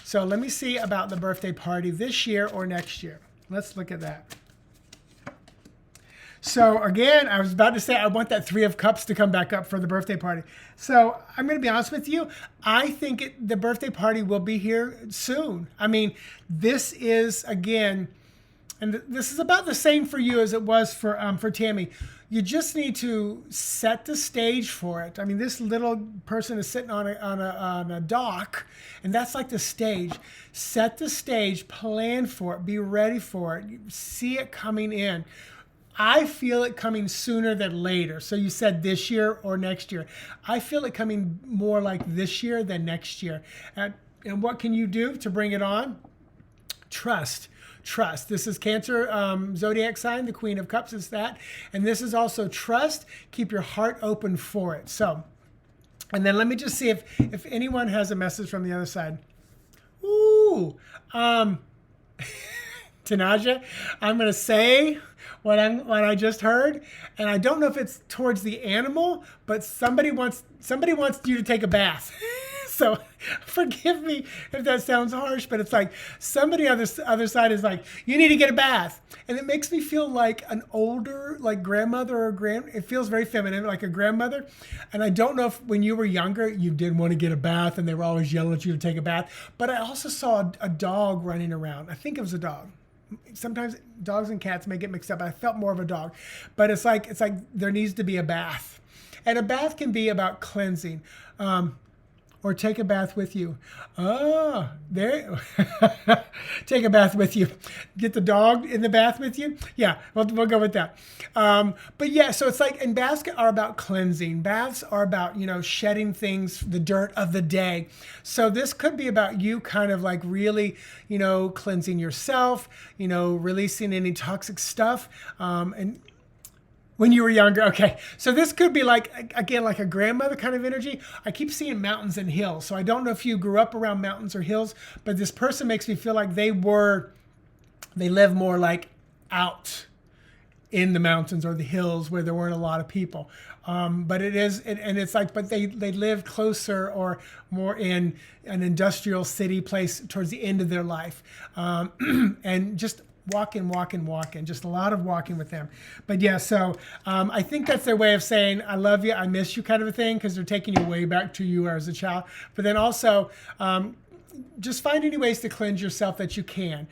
So let me see about the birthday party this year or next year. Let's look at that. So again, I was about to say I want that 3 of Cups to come back up for the birthday party. So I'm going to be honest with you. I think the birthday party will be here soon. I mean, this is, again, and this is about the same for you as it was for Tammy. You just need to set the stage for it. I mean, this little person is sitting on a dock, and that's like the stage. Set the stage, plan for it, be ready for it, see it coming in. I feel it coming sooner than later. So you said this year or next year. I feel it coming more like this year than next year. And what can you do to bring it on? Trust. This is Cancer zodiac sign. The Queen of Cups is that. And this is also trust. Keep your heart open for it. So, and then let me just see if anyone has a message from the other side. Ooh. Tanaja, I'm going to say what I just heard, and I don't know if it's towards the animal, but somebody wants you to take a bath. So forgive me if that sounds harsh, but it's like somebody on the other side is like, you need to get a bath. And it makes me feel like an older, like grandmother or it feels very feminine, like a grandmother. And I don't know if when you were younger, you did want to get a bath and they were always yelling at you to take a bath. But I also saw a dog running around. I think it was a dog. Sometimes dogs and cats may get mixed up. I felt more of a dog, but it's like there needs to be a bath, and a bath can be about cleansing, or take a bath with you. Oh, there, take a bath with you. Get the dog in the bath with you. Yeah, we'll go with that. But yeah, so it's like, and baths are about cleansing. Baths are about, shedding things, the dirt of the day. So this could be about you kind of like really, cleansing yourself, releasing any toxic stuff. And When you were younger, okay. So this could be like, again, like a grandmother kind of energy. I keep seeing mountains and hills. So I don't know if you grew up around mountains or hills, but this person makes me feel like they live more like out in the mountains or the hills where there weren't a lot of people. But it is, and it's like, but they live closer or more in an industrial city place towards the end of their life. And just walking, just a lot of walking with them. But yeah, so I think that's their way of saying, I love you, I miss you kind of a thing, because they're taking you way back to you as a child. But then also, just find any ways to cleanse yourself that you can.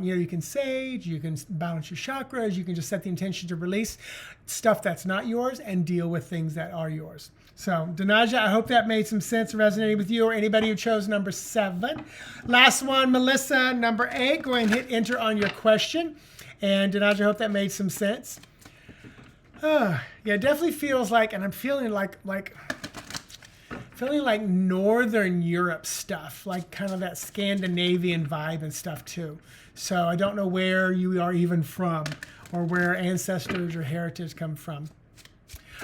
You can sage, you can balance your chakras, you can just set the intention to release stuff that's not yours and deal with things that are yours. So, Danaja, I hope that made some sense, resonating with you or anybody who chose number 7. Last one, Melissa, number 8. Go ahead and hit enter on your question. And Danaja, I hope that made some sense. Yeah, it definitely feels like, and I'm feeling like Northern Europe stuff, like kind of that Scandinavian vibe and stuff too. So I don't know where you are even from or where ancestors or heritage come from.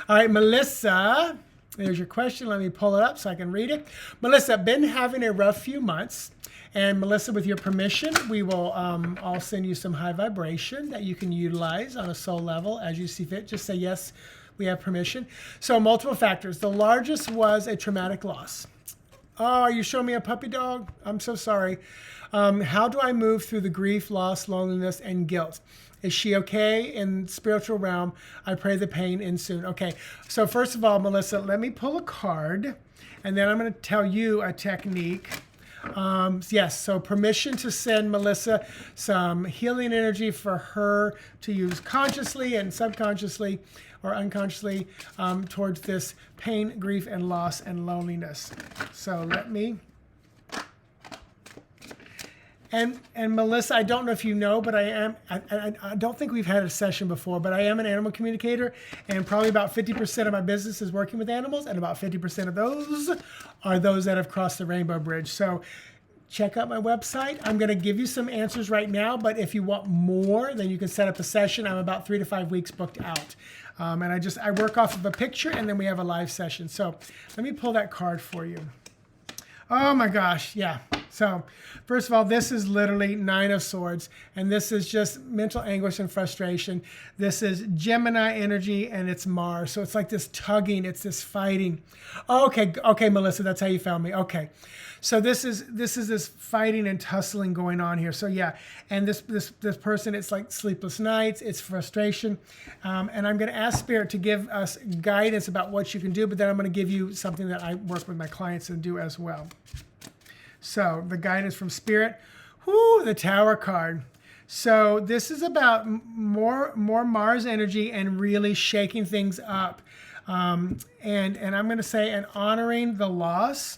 All right, Melissa, there's your question. Let me pull it up so I can read it. Melissa, been having a rough few months. And Melissa, with your permission, we will I'll send you some high vibration that you can utilize on a soul level as you see fit. Just say yes. We have permission. So multiple factors. The largest was a traumatic loss. Oh, are you showing me a puppy dog? I'm so sorry. How do I move through the grief, loss, loneliness, and guilt? Is she okay in spiritual realm? I pray the pain ends soon. Okay, so first of all, Melissa, let me pull a card, and then I'm going to tell you a technique. Yes, so permission to send Melissa some healing energy for her to use consciously and subconsciously or unconsciously towards this pain, grief, and loss and loneliness. So let me. And Melissa, I don't know if you know, but I don't think we've had a session before, but I am an animal communicator, and probably about 50% of my business is working with animals, and about 50% of those are those that have crossed the rainbow bridge. So check out my website. I'm going to give you some answers right now, but if you want more, then you can set up a session. I'm about 3 to 5 weeks booked out. And I work off of a picture, and then we have a live session. So let me pull that card for you. Oh my gosh, yeah. So first of all, this is literally 9 of Swords, and this is just mental anguish and frustration. This is Gemini energy, and it's Mars. So it's like this tugging, it's this fighting. Okay, Melissa, that's how you found me. Okay. So this is this fighting and tussling going on here. So yeah, and this person, it's like sleepless nights, it's frustration, and I'm going to ask Spirit to give us guidance about what you can do, but then I'm going to give you something that I work with my clients to do as well. So the guidance from Spirit, the Tower card. So this is about more Mars energy and really shaking things up, and I'm going to say, and honoring the loss.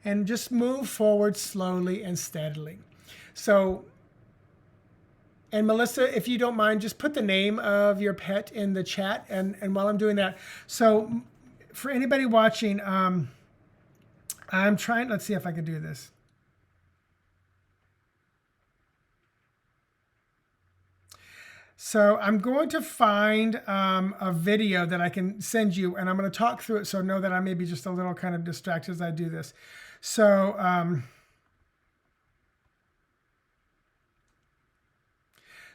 And just move forward slowly and steadily. So, and Melissa, if you don't mind, just put the name of your pet in the chat. And while I'm doing that, so for anybody watching, I'm trying, let's see if I can do this. So I'm going to find a video that I can send you, and I'm going to talk through it, so know that I may be just a little kind of distracted as I do this. So,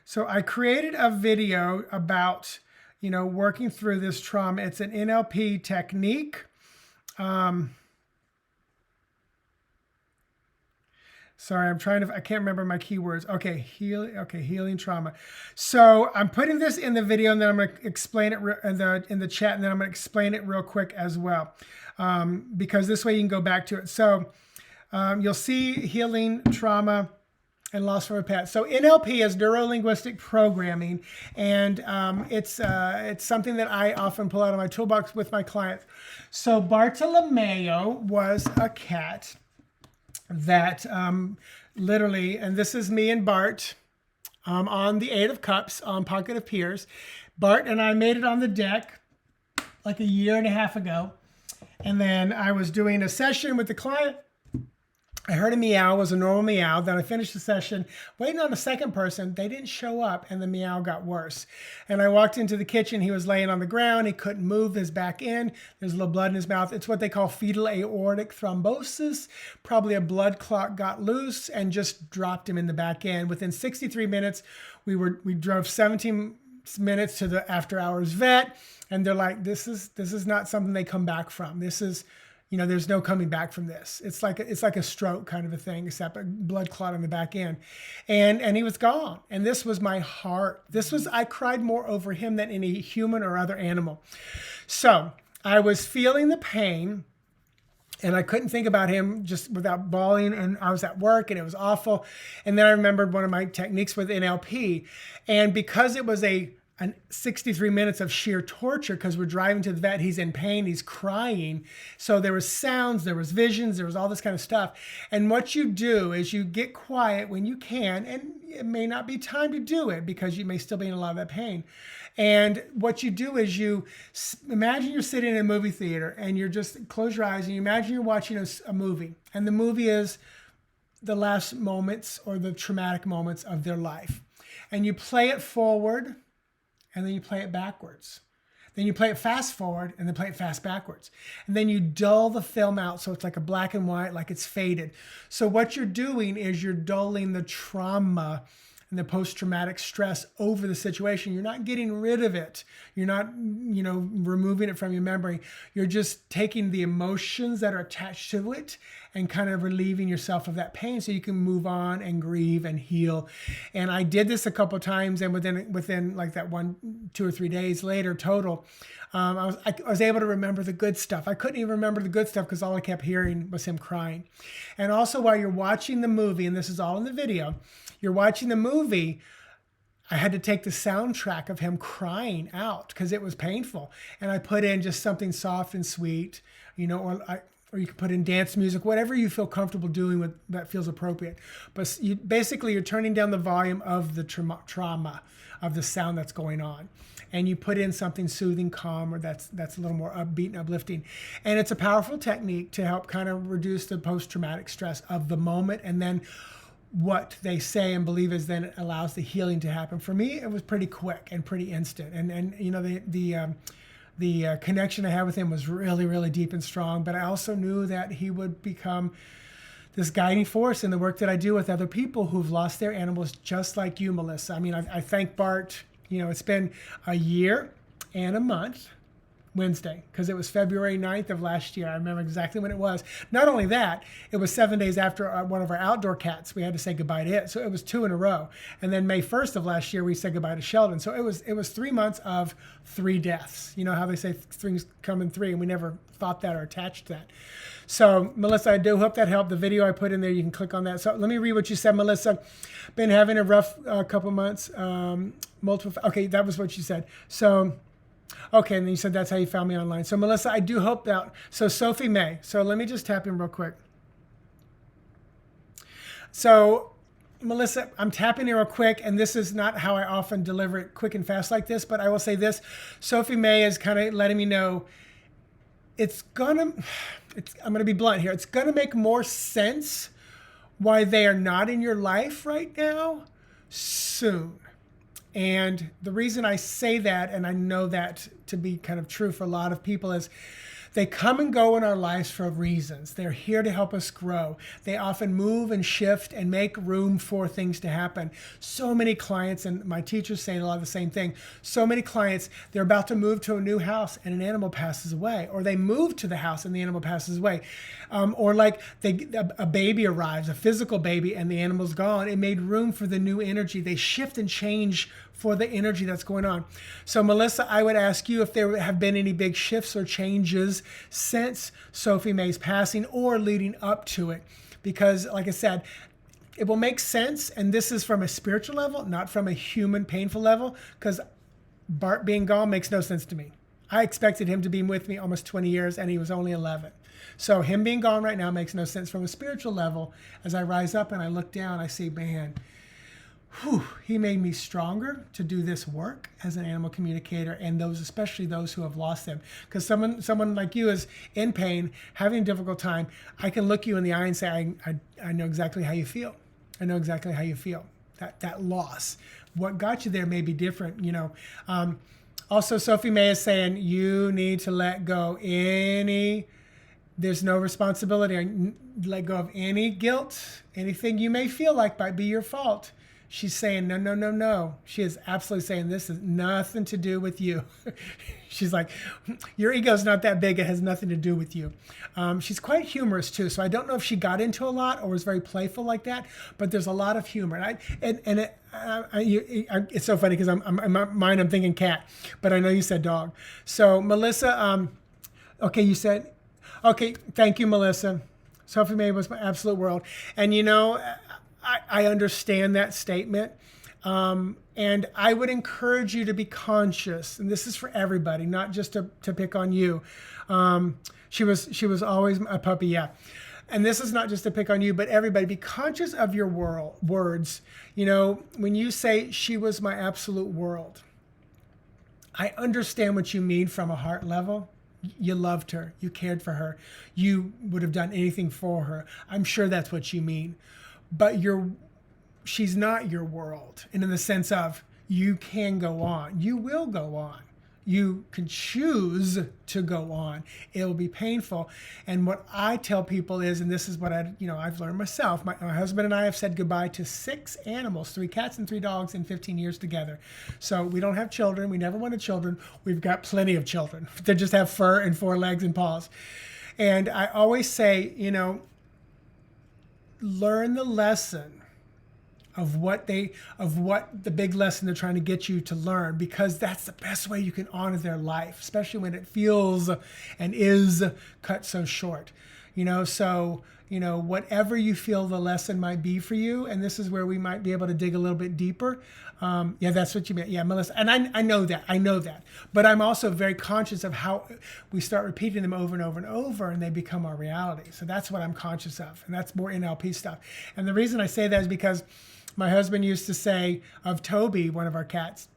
so I created a video about, working through this trauma. It's an NLP technique. Sorry, I can't remember my keywords. Okay, healing trauma. So I'm putting this in the video, and then I'm going to explain it in the chat, and then I'm going to explain it real quick as well, because this way you can go back to it. So you'll see healing trauma and loss from a pet. So NLP is neuro-linguistic programming, and it's something that I often pull out of my toolbox with my clients. So Bartolomeo was a cat that literally, and this is me and Bart on the 8 of Cups on Pocket of Peers. Bart and I made it on the deck like a year and a half ago. And then I was doing a session with the client, I heard a meow, was a normal meow. Then I finished the session, waiting on a second person. They didn't show up, and the meow got worse. And I walked into the kitchen. He was laying on the ground. He couldn't move his back end. There's a little blood in his mouth. It's what they call fetal aortic thrombosis. Probably a blood clot got loose and just dropped him in the back end. Within 63 minutes, we drove 17 minutes to the after hours vet, and they're like, this is not something they come back from. This is, there's no coming back from this. It's like a stroke kind of a thing, except a blood clot on the back end. And he was gone. And this was my heart. I cried more over him than any human or other animal. So I was feeling the pain, and I couldn't think about him just without bawling. And I was at work, and it was awful. And then I remembered one of my techniques with NLP. And because it was an 63 minutes of sheer torture, because we're driving to the vet, he's in pain, he's crying. So there was sounds, there was visions, there was all this kind of stuff. And what you do is you get quiet when you can, and it may not be time to do it because you may still be in a lot of that pain. And what you do is you imagine you're sitting in a movie theater, and you're just close your eyes and you imagine you're watching a movie, and the movie is the last moments or the traumatic moments of their life. And you play it forward, and then you play it backwards. Then you play it fast forward, and then play it fast backwards. And then you dull the film out so it's like a black and white, like it's faded. So what you're doing is you're dulling the trauma and the post-traumatic stress over the situation. You're not getting rid of it. You're not, removing it from your memory. You're just taking the emotions that are attached to it and kind of relieving yourself of that pain so you can move on and grieve and heal. And I did this a couple of times, and within like that 2 or 3 days later total, I was able to remember the good stuff. I couldn't even remember the good stuff because all I kept hearing was him crying. And also, while you're watching the movie, and this is all in the video, you're watching the movie, I had to take the soundtrack of him crying out because it was painful. And I put in just something soft and sweet, or you can put in dance music, whatever you feel comfortable doing that feels appropriate. But you're turning down the volume of the trauma of the sound that's going on. And you put in something soothing, calm, or that's a little more upbeat and uplifting. And it's a powerful technique to help kind of reduce the post-traumatic stress of the moment. And then what they say and believe is then it allows the healing to happen. For me, it was pretty quick and pretty instant. And the connection I had with him was really, really deep and strong. But I also knew that he would become this guiding force in the work that I do with other people who've lost their animals just like you, Melissa. I mean, I thank Bart. It's been a year and a month Wednesday, because it was February 9th of last year. I remember exactly when it was. Not only that, it was 7 days after one of our outdoor cats. We had to say goodbye to it. So it was 2 in a row. And then May 1st of last year, we said goodbye to Sheldon. So it was 3 months of 3 deaths. You know how they say things come in 3, and we never thought that or attached that. So, Melissa, I do hope that helped. The video I put in there, you can click on that. So let me read what you said, Melissa. Been having a rough couple months. Okay, that was what you said. So, okay, and then you said that's how you found me online. So, Melissa, I do hope that. So, Sophie May. So, let me just tap in real quick. So, Melissa, I'm tapping in real quick, and this is not how I often deliver it quick and fast like this, but I will say this. Sophie May is kind of letting me know I'm going to be blunt here. It's going to make more sense why they are not in your life right now soon. And the reason I say that, and I know that to be kind of true for a lot of people, is they come and go in our lives for reasons. They're here to help us grow. They often move and shift and make room for things to happen. So many clients, and my teachers say a lot of the same thing, so many clients, they're about to move to a new house and an animal passes away, or they move to the house and the animal passes away. Or like a baby arrives, a physical baby, and the animal's gone. It made room for the new energy. They shift and change for the energy that's going on. So Melissa, I would ask you if there have been any big shifts or changes since Sophie May's passing or leading up to it. Because like I said, it will make sense. And this is from a spiritual level, not from a human painful level, because Bart being gone makes no sense to me. I expected him to be with me almost 20 years and he was only 11. So him being gone right now makes no sense from a spiritual level. As I rise up and I look down, I see, man, he made me stronger to do this work as an animal communicator, and those, especially those who have lost them. Because someone like you is in pain, having a difficult time. I can look you in the eye and say, I know exactly how you feel. I know exactly how you feel. That loss. What got you there may be different, you know. Also, Sophie May is saying you need to let go there's no responsibility. Let go of any guilt, anything you may feel like might be your fault. She's saying, no, no, no, no. She is absolutely saying this has nothing to do with you. She's like, your ego's not that big. It has nothing to do with you. She's quite humorous too. So I don't know if she got into a lot or was very playful like that, but there's a lot of humor. It's so funny because in my mind I'm thinking cat, but I know you said dog. So Melissa, okay, you said, okay, thank you, Melissa. Sophie May was my absolute world. And you know, I understand that statement. And I would encourage you to be conscious, and this is for everybody, not just to pick on you. She was always a puppy, yeah. And this is not just to pick on you, but everybody. Be conscious of your words. You know, when you say she was my absolute world, I understand what you mean from a heart level. You loved her. You cared for her. You would have done anything for her. I'm sure that's what you mean. But she's not your world. And in the sense of you can go on. You will go on. You can choose to go on. It will be painful. And what I tell people is, and this is what I've learned myself, my husband and I have said goodbye to 6 animals, 3 cats and 3 dogs in 15 years together. So we don't have children. We never wanted children. We've got plenty of children. They just have fur and 4 legs and paws. And I always say, you know, learn the lesson of what the big lesson they're trying to get you to learn, because that's the best way you can honor their life, especially when it feels and is cut so short. You know, so, you know, whatever you feel the lesson might be for you, and this is where we might be able to dig a little bit deeper. Yeah, that's what you meant. Yeah, Melissa. And I know that. But I'm also very conscious of how we start repeating them over and over and over, and they become our reality. So that's what I'm conscious of. And that's more NLP stuff. And the reason I say that is because my husband used to say of Toby, one of our cats,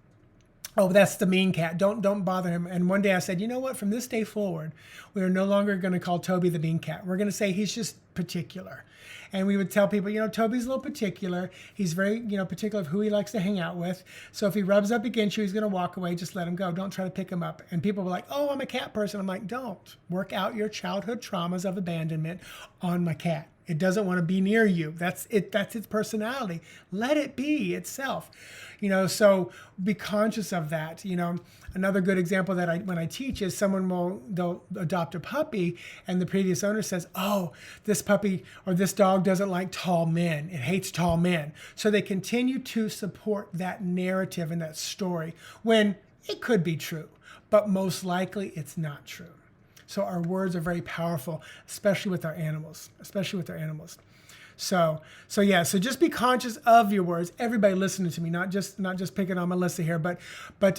oh, that's the mean cat. Don't bother him. And one day I said, you know what? From this day forward, we are no longer going to call Toby the mean cat. We're going to say he's just particular. And we would tell people, you know, Toby's a little particular. He's very, you know, particular of who he likes to hang out with. So if he rubs up against you, he's going to walk away. Just let him go. Don't try to pick him up. And people were like, oh, I'm a cat person. I'm like, don't. Work out your childhood traumas of abandonment on my cat. It doesn't want to be near you. That's it. That's its personality. Let it be itself. You know, so be conscious of that. You know, another good example that when I teach is they'll adopt a puppy and the previous owner says, oh, this puppy or this dog doesn't like tall men. It hates tall men. So they continue to support that narrative and that story when it could be true, but most likely it's not true. So our words are very powerful, especially with our animals, So just be conscious of your words. Everybody listening to me, not just picking on Melissa here, but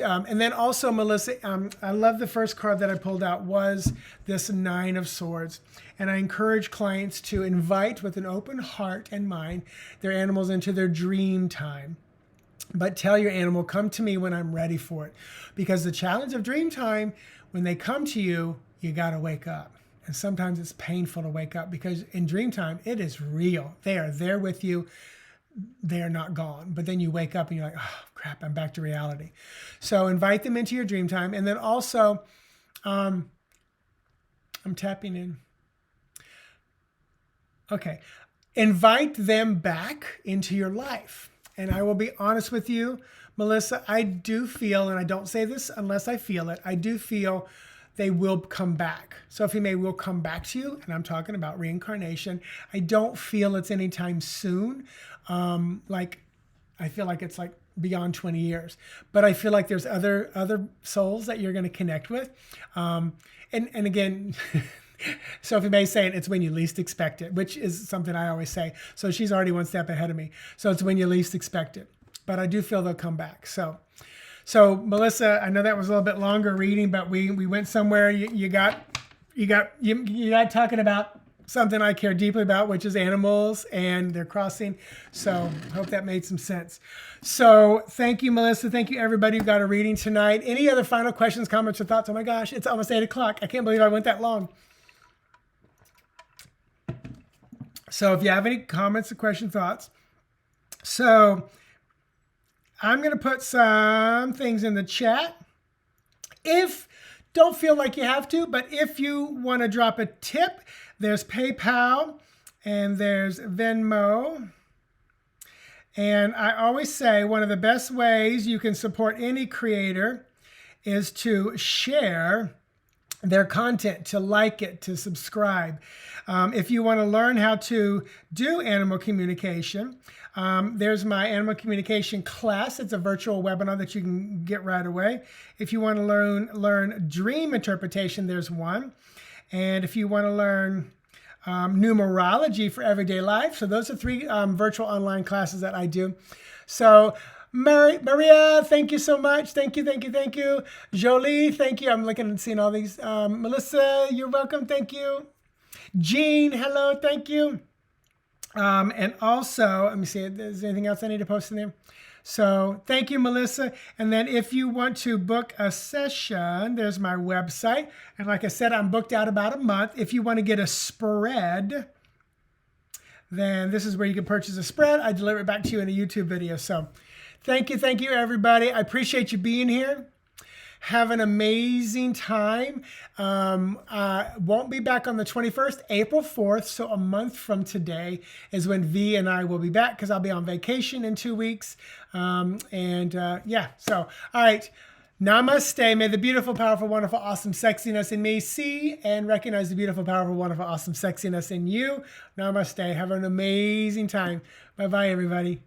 and then also Melissa, I love the first card that I pulled out was this 9 of Swords. And I encourage clients to invite with an open heart and mind their animals into their dream time. But tell your animal, come to me when I'm ready for it. Because the challenge of dream time, when they come to you, you got to wake up. And sometimes it's painful to wake up because in dream time, it is real. They are there with you. They are not gone. But then you wake up and you're like, oh, crap, I'm back to reality. So invite them into your dream time. And then also, I'm tapping in. Okay. Invite them back into your life. And I will be honest with you, Melissa, I do feel, and I don't say this unless I feel it, I do feel they will come back. Sophie May will come back to you, and I'm talking about reincarnation. I don't feel it's anytime soon. I feel like it's like beyond 20 years. But I feel like there's other souls that you're going to connect with. And again, Sophie May saying it's when you least expect it, which is something I always say. So she's already one step ahead of me. So it's when you least expect it. But I do feel they'll come back. So Melissa, I know that was a little bit longer reading, but we went somewhere. You got talking about something I care deeply about, which is animals and their crossing. So hope that made some sense. So thank you, Melissa. Thank you, everybody who got a reading tonight. Any other final questions, comments, or thoughts? Oh my gosh, it's almost 8 o'clock. I can't believe I went that long. So if you have any comments or questions, thoughts. So I'm going to put some things in the chat. Don't feel like you have to, but if you want to drop a tip, there's PayPal and there's Venmo. And I always say one of the best ways you can support any creator is to share their content, to like it, to subscribe. If you want to learn how to do animal communication, there's my animal communication class. It's a virtual webinar that you can get right away. If you want to learn dream interpretation, there's one. And if you want to learn numerology for everyday life, so those are 3 virtual online classes that I do. So Maria, thank you so much. Thank you, thank you, thank you. Jolie, thank you. I'm looking and seeing all these. Melissa, you're welcome. Thank you. Jean, hello, thank you. And also, let me see, is there anything else I need to post in there? So thank you, Melissa. And then if you want to book a session, there's my website. And like I said, I'm booked out about a month. If you want to get a spread, then this is where you can purchase a spread. I deliver it back to you in a YouTube video. So thank you, everybody. I appreciate you being here. Have an amazing time. I won't be back on the 21st, April 4th. So a month from today is when V and I will be back because I'll be on vacation in 2 weeks. Yeah, so, all right. Namaste. May the beautiful, powerful, wonderful, awesome sexiness in me see and recognize the beautiful, powerful, wonderful, awesome sexiness in you. Namaste. Have an amazing time. Bye-bye, everybody.